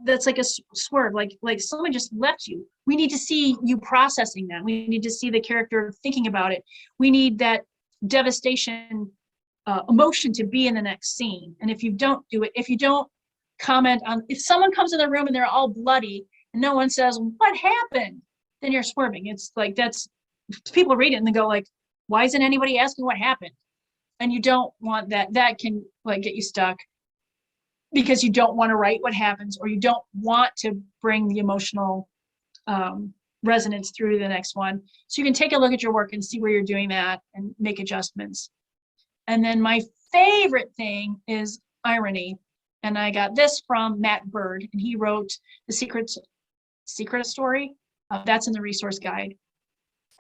that's like a swerve, like someone just left you. We need to see you processing that. We need to see the character thinking about it. We need that devastation emotion to be in the next scene. And if you don't do it, if you don't comment on, if someone comes in the room and they're all bloody and no one says, what happened? Then you're swerving. It's like, that's, people read it and they go like, why isn't anybody asking what happened? And you don't want that. That can like get you stuck, because you don't want to write what happens, or you don't want to bring the emotional resonance through to the next one. So you can take a look at your work and see where you're doing that and make adjustments. And then my favorite thing is irony. And I got this from Matt Bird, and he wrote The Secret Story. That's in the resource guide.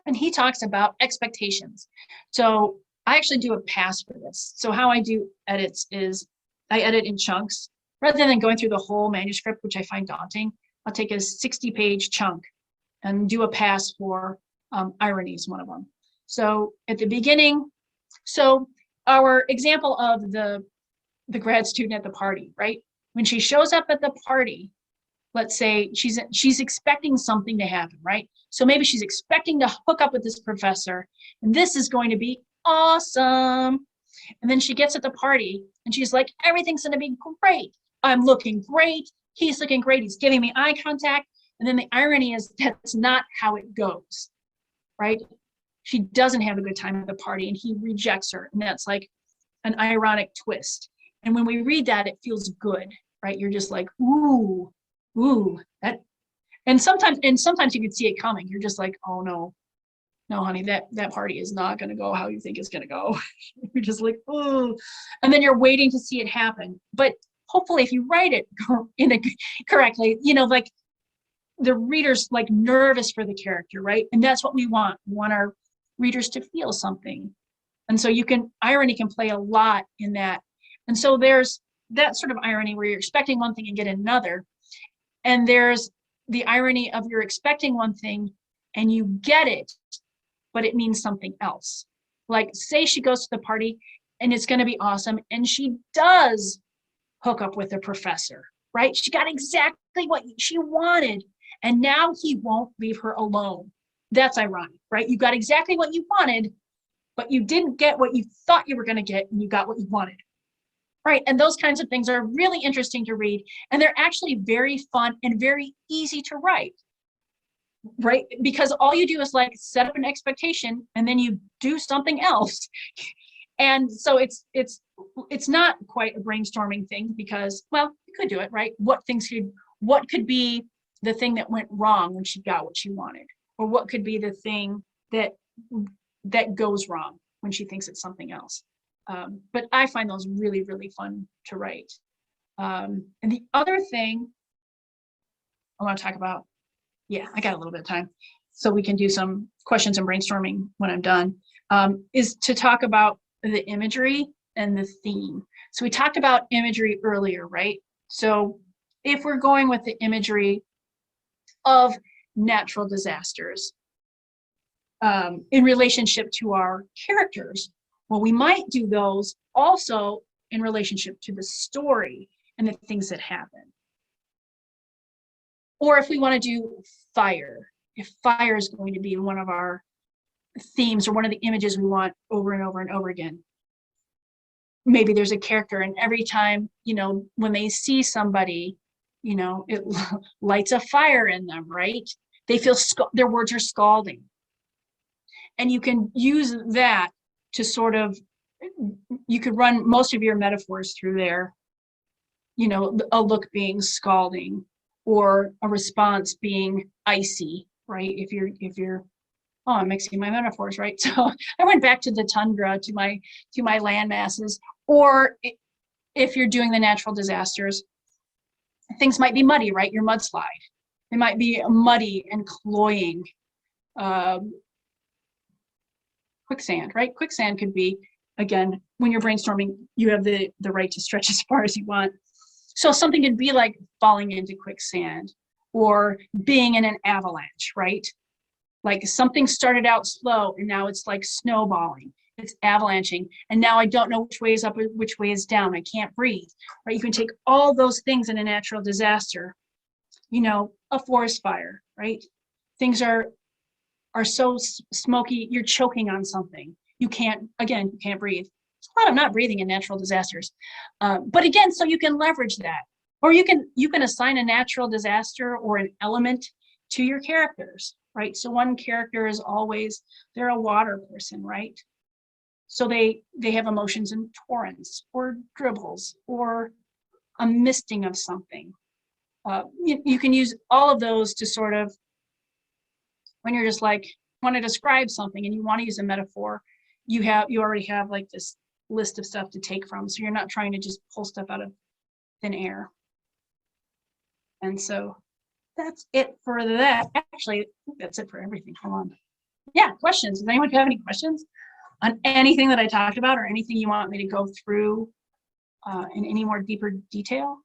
And he talks about expectations. So I actually do a pass for this. So how I do edits is I edit in chunks. Rather than going through the whole manuscript, which I find daunting, I'll take a 60-page chunk and do a pass for irony is one of them. So at the beginning, so our example of the grad student at the party, right? When she shows up at the party, let's say she's expecting something to happen, right? So maybe she's expecting to hook up with this professor, and this is going to be awesome. And then she gets at the party and she's like, everything's going to be great. I'm looking great. He's looking great. He's giving me eye contact. And then the irony is that's not how it goes, right? She doesn't have a good time at the party and he rejects her. And that's like an ironic twist. And when we read that, it feels good, right? You're just like, ooh, that. And sometimes you can see it coming. You're just like, oh no, honey, that party is not going to go how you think it's going to go. You're just like, oh, and then you're waiting to see it happen. But hopefully if you write it correctly, you know, like the reader's like nervous for the character, right? And that's what we want. We want our readers to feel something. And so irony can play a lot in that. And so there's that sort of irony where you're expecting one thing and get another. And there's the irony of you're expecting one thing and you get it, but it means something else. Like say she goes to the party and it's going to be awesome, and she does hook up with the professor, right? She got exactly what she wanted, and now he won't leave her alone. That's ironic, right? You got exactly what you wanted, but you didn't get what you thought you were going to get, and you got what you wanted, right? And those kinds of things are really interesting to read, and they're actually very fun and very easy to write, right? Because all you do is like set up an expectation and then you do something else. And so it's not quite a brainstorming thing, because, well, you could do it, right? What could be the thing that went wrong when she got what she wanted? Or what could be the thing that goes wrong when she thinks it's something else? But I find those really, really fun to write. And the other thing I want to talk about, yeah, I got a little bit of time, so we can do some questions and brainstorming when I'm done, is to talk about the imagery and the theme. So we talked about imagery earlier, right? So if we're going with the imagery of natural disasters, in relationship to our characters. Well, we might do those also in relationship to the story and the things that happen. Or if we want to do fire, if fire is going to be one of our themes or one of the images we want over and over and over again, maybe there's a character, and every time, you know, when they see somebody, you know, it lights a fire in them, right? They feel their words are scalding. And you can use that to sort of, you could run most of your metaphors through there, you know, a look being scalding or a response being icy, right? If you're, oh, I'm mixing my metaphors, right? So I went back to the tundra, to my land masses. Or if you're doing the natural disasters, things might be muddy, right? Your mudslide. It might be muddy and cloying. Quicksand, right? Quicksand could be, again, when you're brainstorming, you have the right to stretch as far as you want. So something could be like falling into quicksand or being in an avalanche, right? Like something started out slow and now it's like snowballing. It's avalanching. And now I don't know which way is up or which way is down. I can't breathe, right? You can take all those things in a natural disaster, you know, a forest fire, right? Things are so smoky, you're choking on something. You can't breathe. It's a lot of not breathing in natural disasters. But again, so you can leverage that. Or you can assign a natural disaster or an element to your characters, right? So one character is always, they're a water person, right? So they have emotions in torrents or dribbles or a misting of something. You can use all of those to sort of, when you're just like, want to describe something and you want to use a metaphor, you already have like this list of stuff to take from. So you're not trying to just pull stuff out of thin air. And so that's it for that. Actually, I think that's it for everything. Hold on. Yeah, questions. Does anyone have any questions on anything that I talked about or anything you want me to go through in any more deeper detail?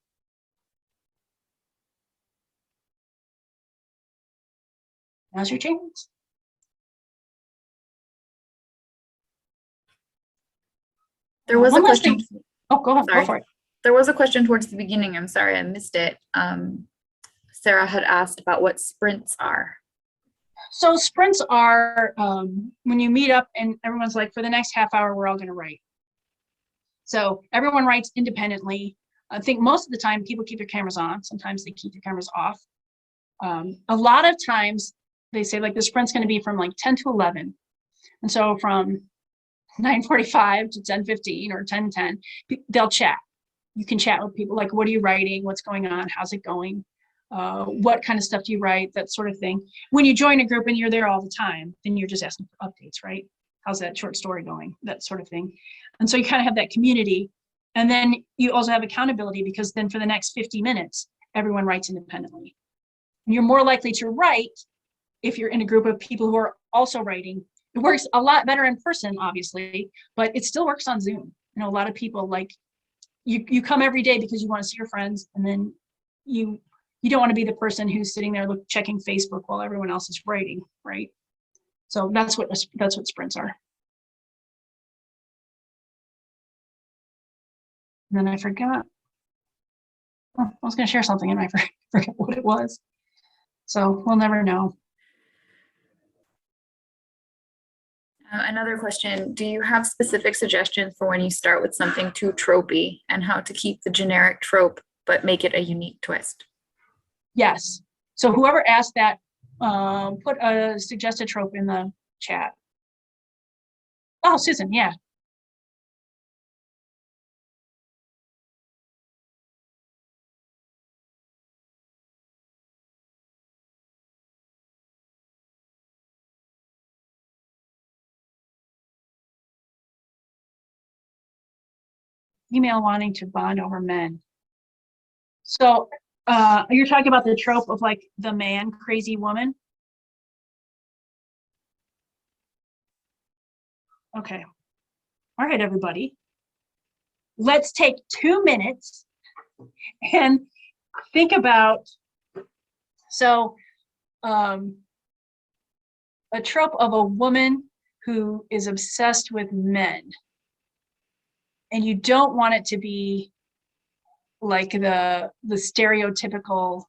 Now's your chance. There was a One last question. thing. Oh, go ahead. Sorry. Go for it. There was a question towards the beginning. I'm sorry, I missed it. Sarah had asked about what sprints are. So sprints are when you meet up and everyone's like, for the next half hour, we're all going to write. So everyone writes independently. I think most of the time people keep their cameras on. Sometimes they keep their cameras off. A lot of times they say like the sprint's going to be from like 10 to 11. And so from 9:45 to 10:15 or 10:10, they'll chat. You can chat with people like, what are you writing? What's going on? How's it going? What kind of stuff do you write? That sort of thing. When you join a group and you're there all the time, then you're just asking for updates, right? How's that short story going? That sort of thing. And so you kind of have that community. And then you also have accountability because then for the next 50 minutes, everyone writes independently. And you're more likely to write if you're in a group of people who are also writing. It works a lot better in person, obviously, but it still works on Zoom. You know, a lot of people like, you come every day because you want to see your friends, and then you don't want to be the person who's sitting there checking Facebook while everyone else is writing, right? So that's what sprints are. And then I forgot. Oh, I was going to share something and I forgot what it was. So we'll never know. Another question, do you have specific suggestions for when you start with something too tropey and how to keep the generic trope but make it a unique twist? Yes. So whoever asked that, put a suggested trope in the chat. Oh, Susan, yeah. Female wanting to bond over men. So you're talking about the trope of like the man crazy woman? Okay. All right, everybody. Let's take 2 minutes and think about, so a trope of a woman who is obsessed with men. And you don't want it to be like the stereotypical,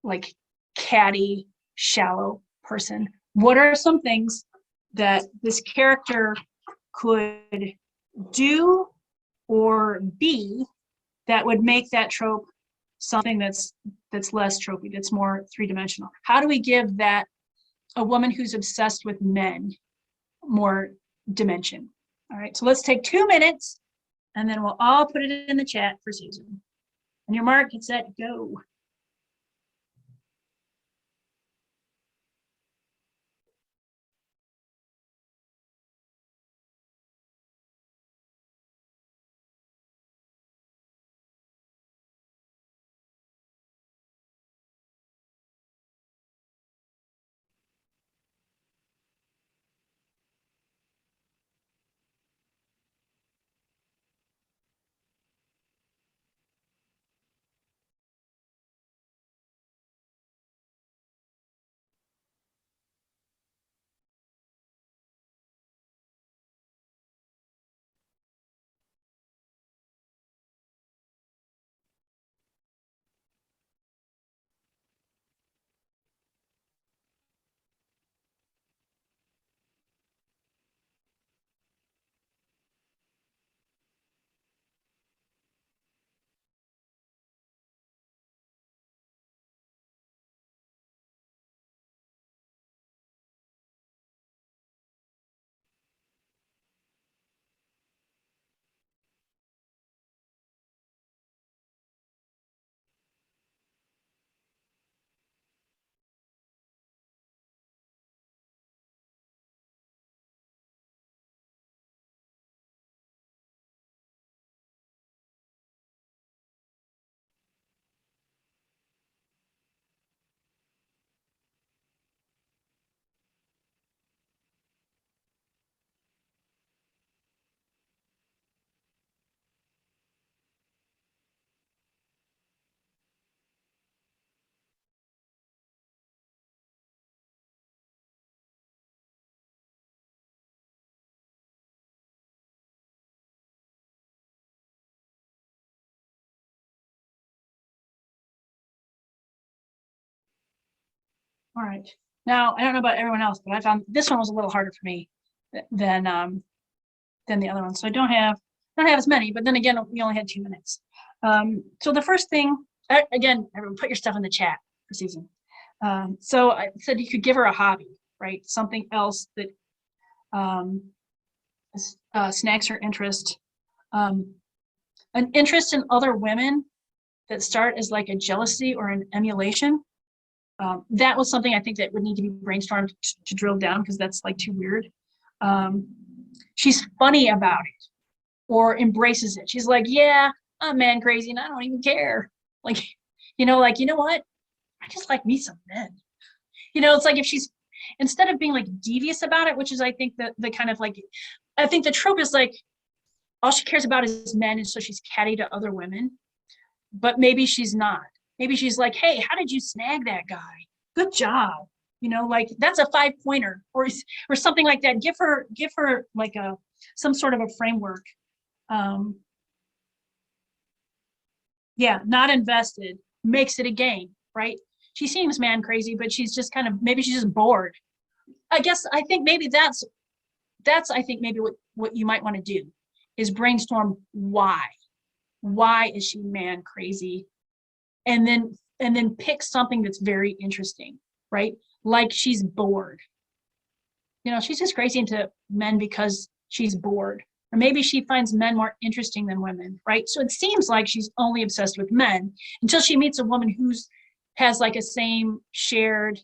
like catty, shallow person. What are some things that this character could do or be that would make that trope something that's less tropey, that's more three-dimensional? How do we give that a woman who's obsessed with men more dimension? All right, so let's take 2 minutes and then we'll all put it in the chat for Susan. On your mark, get set, go. All right. Now, I don't know about everyone else, but I found this one was a little harder for me than the other one. So I don't have as many, but then again, we only had 2 minutes. So the first thing, again, everyone put your stuff in the chat for Susan. So I said you could give her a hobby, right? Something else that snags her interest. An interest in other women that start as like a jealousy or an emulation. That was something I think that would need to be brainstormed to drill down, because that's like too weird. She's funny about it or embraces it. She's like, yeah, I'm man crazy and I don't even care. Like, you know what? I just like me some men. It's like if she's, instead of being like devious about it, which is I think the kind of like, I think the trope is like, all she cares about is men, and so she's catty to other women. But maybe she's not. Maybe she's like, hey, how did you snag that guy? Good job. Like that's a 5-pointer or something like that. Give her like some sort of a framework. Yeah, not invested, makes it a game, right? She seems man crazy, but she's just kind of, maybe she's just bored. I think maybe that's I think maybe what you might want to do is brainstorm why. Why is she man crazy? And then pick something that's very interesting, right? Like she's bored. She's just crazy into men because she's bored. Or maybe she finds men more interesting than women, right? So it seems like she's only obsessed with men until she meets a woman who's has like a same shared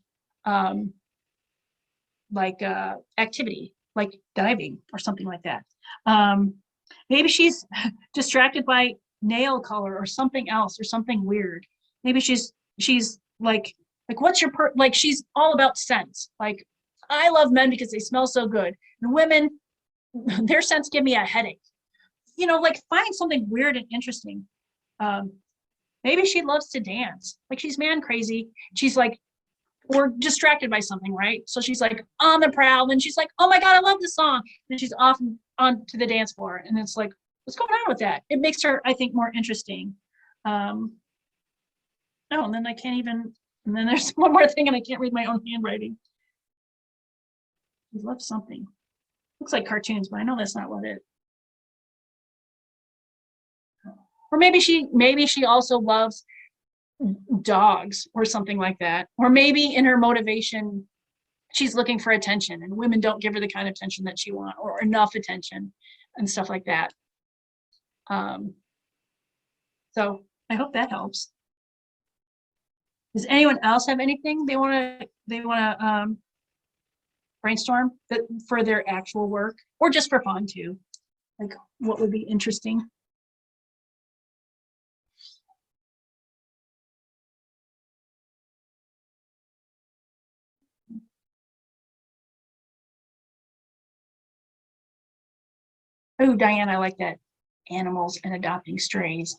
activity, like diving or something like that. Maybe she's distracted by nail color or something else or something weird. Maybe she's like what's your like she's all about scents. Like, I love men because they smell so good, and women, their scents give me a headache. Like find something weird and interesting. Maybe she loves to dance. Like she's man crazy. She's like, or distracted by something, right? So she's like on the prowl and she's like, oh my God, I love this song. And she's off on to the dance floor. And it's like, what's going on with that? It makes her, I think, more interesting. Oh, and then I can't even, and then there's one more thing and I can't read my own handwriting. She loves something. Looks like cartoons, but I know that's not what it is. Or maybe she also loves dogs or something like that. Or maybe in her motivation, she's looking for attention and women don't give her the kind of attention that she wants or enough attention and stuff like that. So I hope that helps. Does anyone else have anything they want to brainstorm for their actual work or just for fun too? Like what would be interesting? Oh, Diane, I like that. Animals and adopting strays.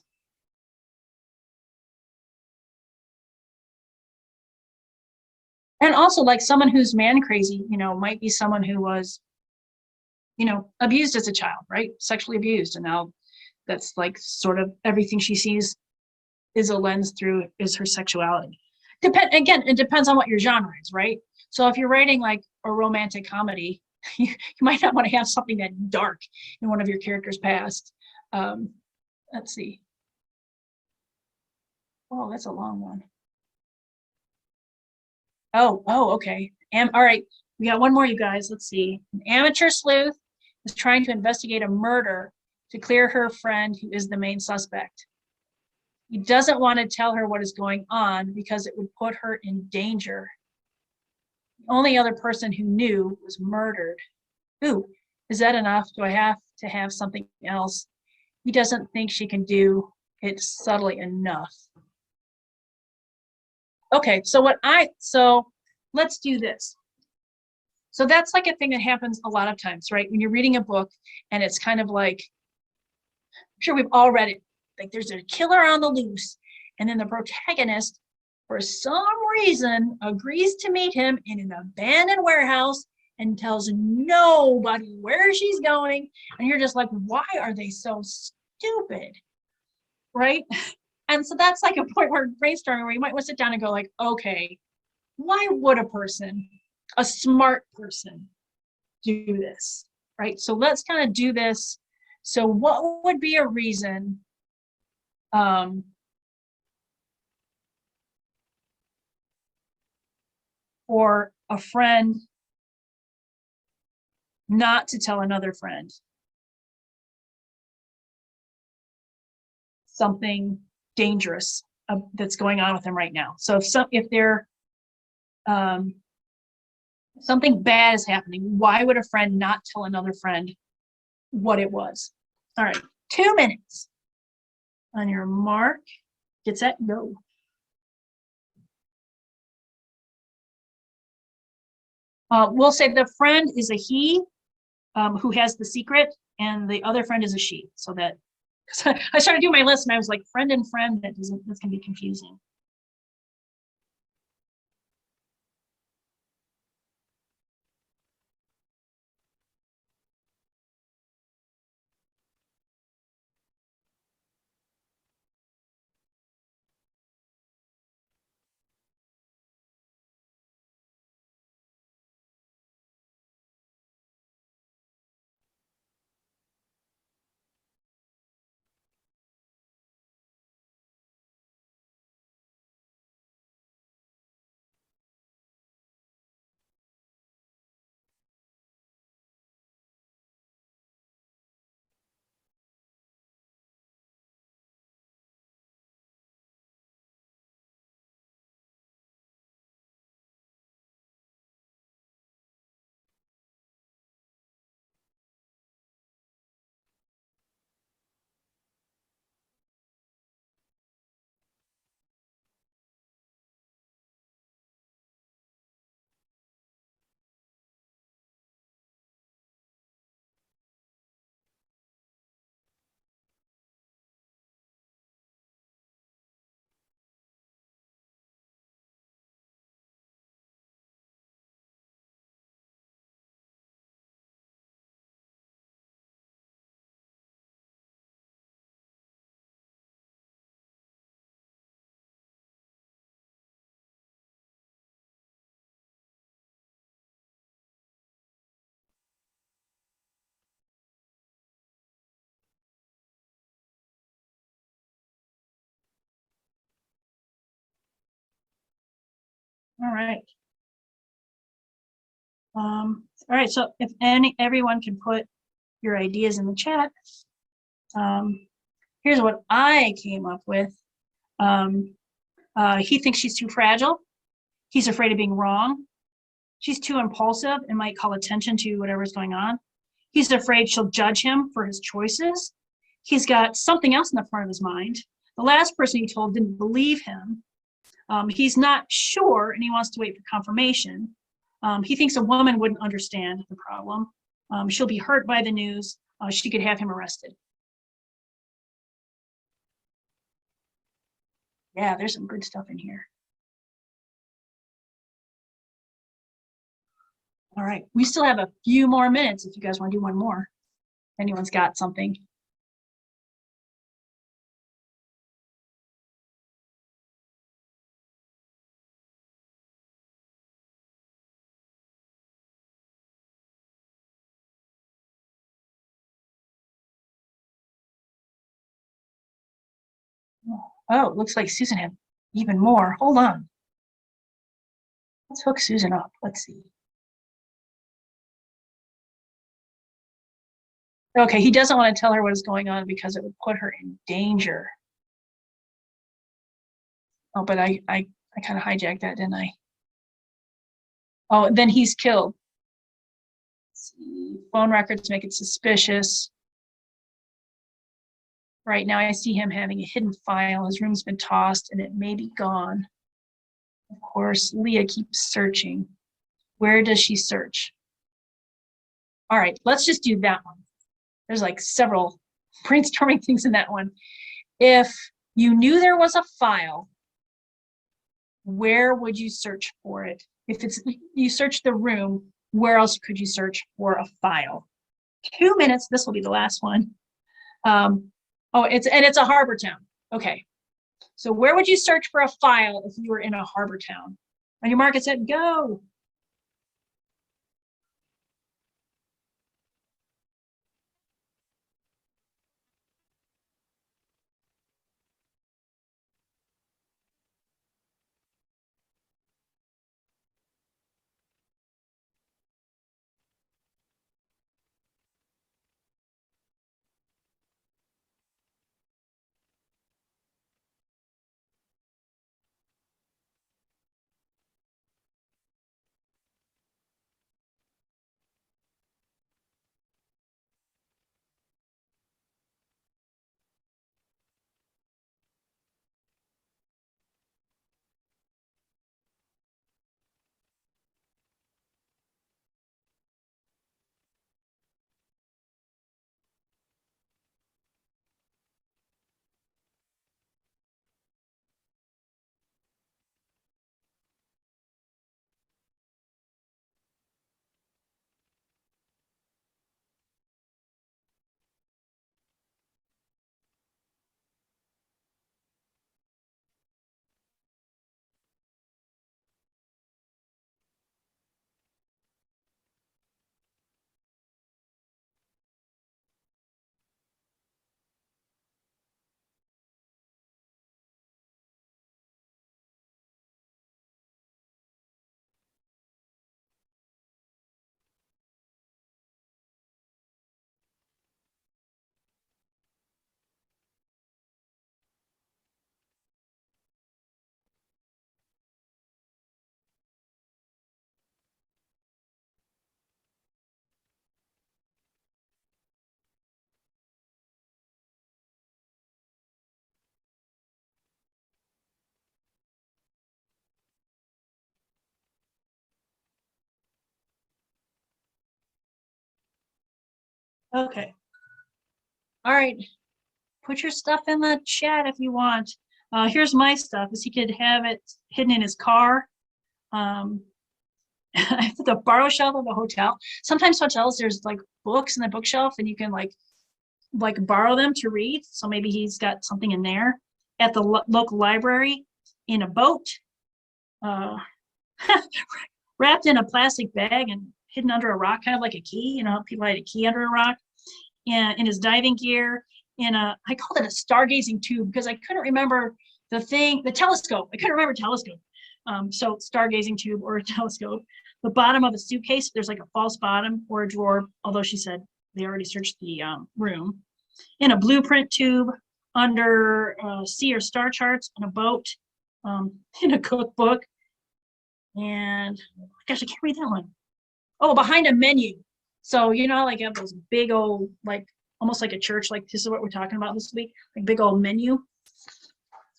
And also like someone who's man crazy, might be someone who was, abused as a child, right? Sexually abused. And now that's like sort of everything she sees is a lens through is her sexuality. Again, it depends on what your genre is, right? So if you're writing like a romantic comedy, you might not want to have something that dark in one of your characters' past. Let's see. Oh, that's a long one. Oh, okay. All right, we got one more, you guys. Let's see. An amateur sleuth is trying to investigate a murder to clear her friend who is the main suspect. He doesn't want to tell her what is going on because it would put her in danger. The only other person who knew was murdered. Ooh, is that enough? Do I have to have something else? He doesn't think she can do it subtly enough. Okay, so let's do this. So that's like a thing that happens a lot of times, right? When you're reading a book and it's kind of like, I'm sure we've all read it, like there's a killer on the loose, and then the protagonist, for some reason, agrees to meet him in an abandoned warehouse and tells nobody where she's going. And you're just like, why are they so stupid, right? And so that's like a point where brainstorming where you might want to sit down and go like, okay, why would a smart person do this, right? So let's kind of do this. So what would be a reason for a friend not to tell another friend something dangerous that's going on with them right now? So if they're something bad is happening, why would a friend not tell another friend what it was? All right, 2 minutes. On your mark, get set, go. We'll say the friend is a he who has the secret, and the other friend is a she. So that, I started doing my list and I was like, friend and friend, that's gonna be confusing. All right. All right, so if everyone can put your ideas in the chat. Here's what I came up with. He thinks she's too fragile. He's afraid of being wrong. She's too impulsive and might call attention to whatever's going on. He's afraid she'll judge him for his choices. He's got something else in the front of his mind. The last person he told didn't believe him. He's not sure and he wants to wait for confirmation. He thinks a woman wouldn't understand the problem. She'll be hurt by the news. She could have him arrested. Yeah, there's some good stuff in here. All right, we still have a few more minutes if you guys want to do one more. Anyone's got something. Oh, it looks like Susan had even more. Hold on. Let's hook Susan up. Let's see. Okay, he doesn't want to tell her what is going on because it would put her in danger. Oh, but I kind of hijacked that, didn't I? Oh, then he's killed. Let's see. Phone records make it suspicious. Right now, I see him having a hidden file. His room's been tossed and it may be gone. Of course, Leah keeps searching. Where does she search? All right, let's just do that one. There's like several brainstorming things in that one. If you knew there was a file, where would you search for it? If it's you search the room, where else could you search for a file? 2 minutes. This will be the last one. Oh, it's a harbor town. Okay. So where would you search for a file if you were in a harbor town? On your mark, it said go. Okay. All right. Put your stuff in the chat if you want. Here's my stuff, is he could have it hidden in his car. The borrow shelf of a hotel. Sometimes hotels, there's like books in the bookshelf and you can like borrow them to read. So maybe he's got something in there. At the local library, in a boat, wrapped in a plastic bag and hidden under a rock, kind of like a key. You know, people hide a key under a rock. And in his diving gear, I called it a stargazing tube because I couldn't remember the telescope. I couldn't remember telescope. So stargazing tube or a telescope. The bottom of a suitcase, there's like a false bottom or a drawer, although she said they already searched the room. In a blueprint tube, under sea or star charts, on a boat, in a cookbook, and gosh, I can't read that one. Oh, behind a menu. So you know, like you have those big old, like almost like a church, like this is what we're talking about this week, like big old menu. That's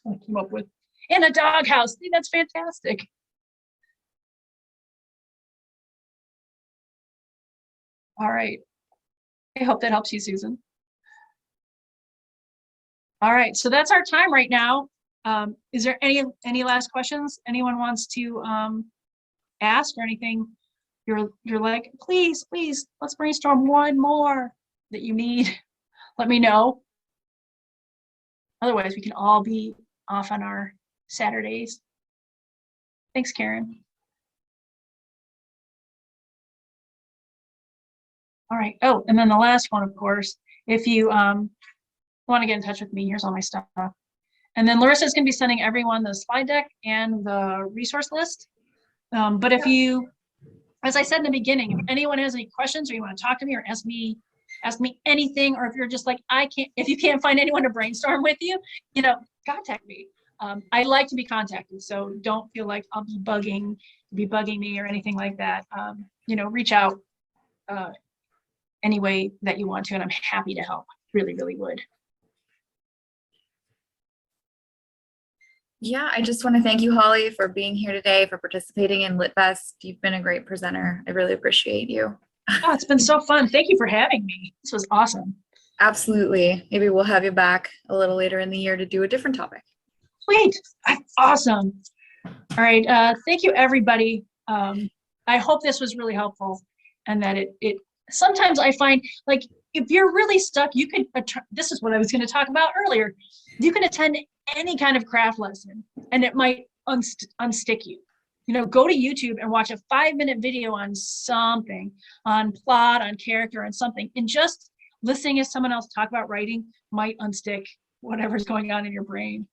what I came up with. And a doghouse. See, that's fantastic. All right. I hope that helps you, Susan. All right, so that's our time right now. Is there any last questions anyone wants to ask or anything? You're like, please, let's brainstorm one more that you need. Let me know. Otherwise, we can all be off on our Saturdays. Thanks, Karen. All right. Oh, and then the last one, of course, if you want to get in touch with me, here's all my stuff. And then Larissa's going to be sending everyone the slide deck and the resource list. But if you, as I said in the beginning, if anyone has any questions or you want to talk to me or ask me anything, or if you're just like, if you can't find anyone to brainstorm with you, contact me. I like to be contacted, so don't feel like I'll be bugging me or anything like that. Reach out any way that you want to, and I'm happy to help. Really, really would. Yeah, I just want to thank you, Holly, for being here today, for participating in LitFest. You've been a great presenter. I really appreciate you. Oh, it's been so fun. Thank you for having me. This was awesome. Absolutely. Maybe we'll have you back a little later in the year to do a different topic. Sweet. Awesome. All right. Thank you, everybody. I hope this was really helpful, and that it sometimes I find, like, if you're really stuck, you can, this is what I was going to talk about earlier. You can attend any kind of craft lesson and it might unstick you. Go to YouTube and watch a 5-minute video on something, on plot, on character, on something, and just listening to someone else talk about writing might unstick whatever's going on in your brain.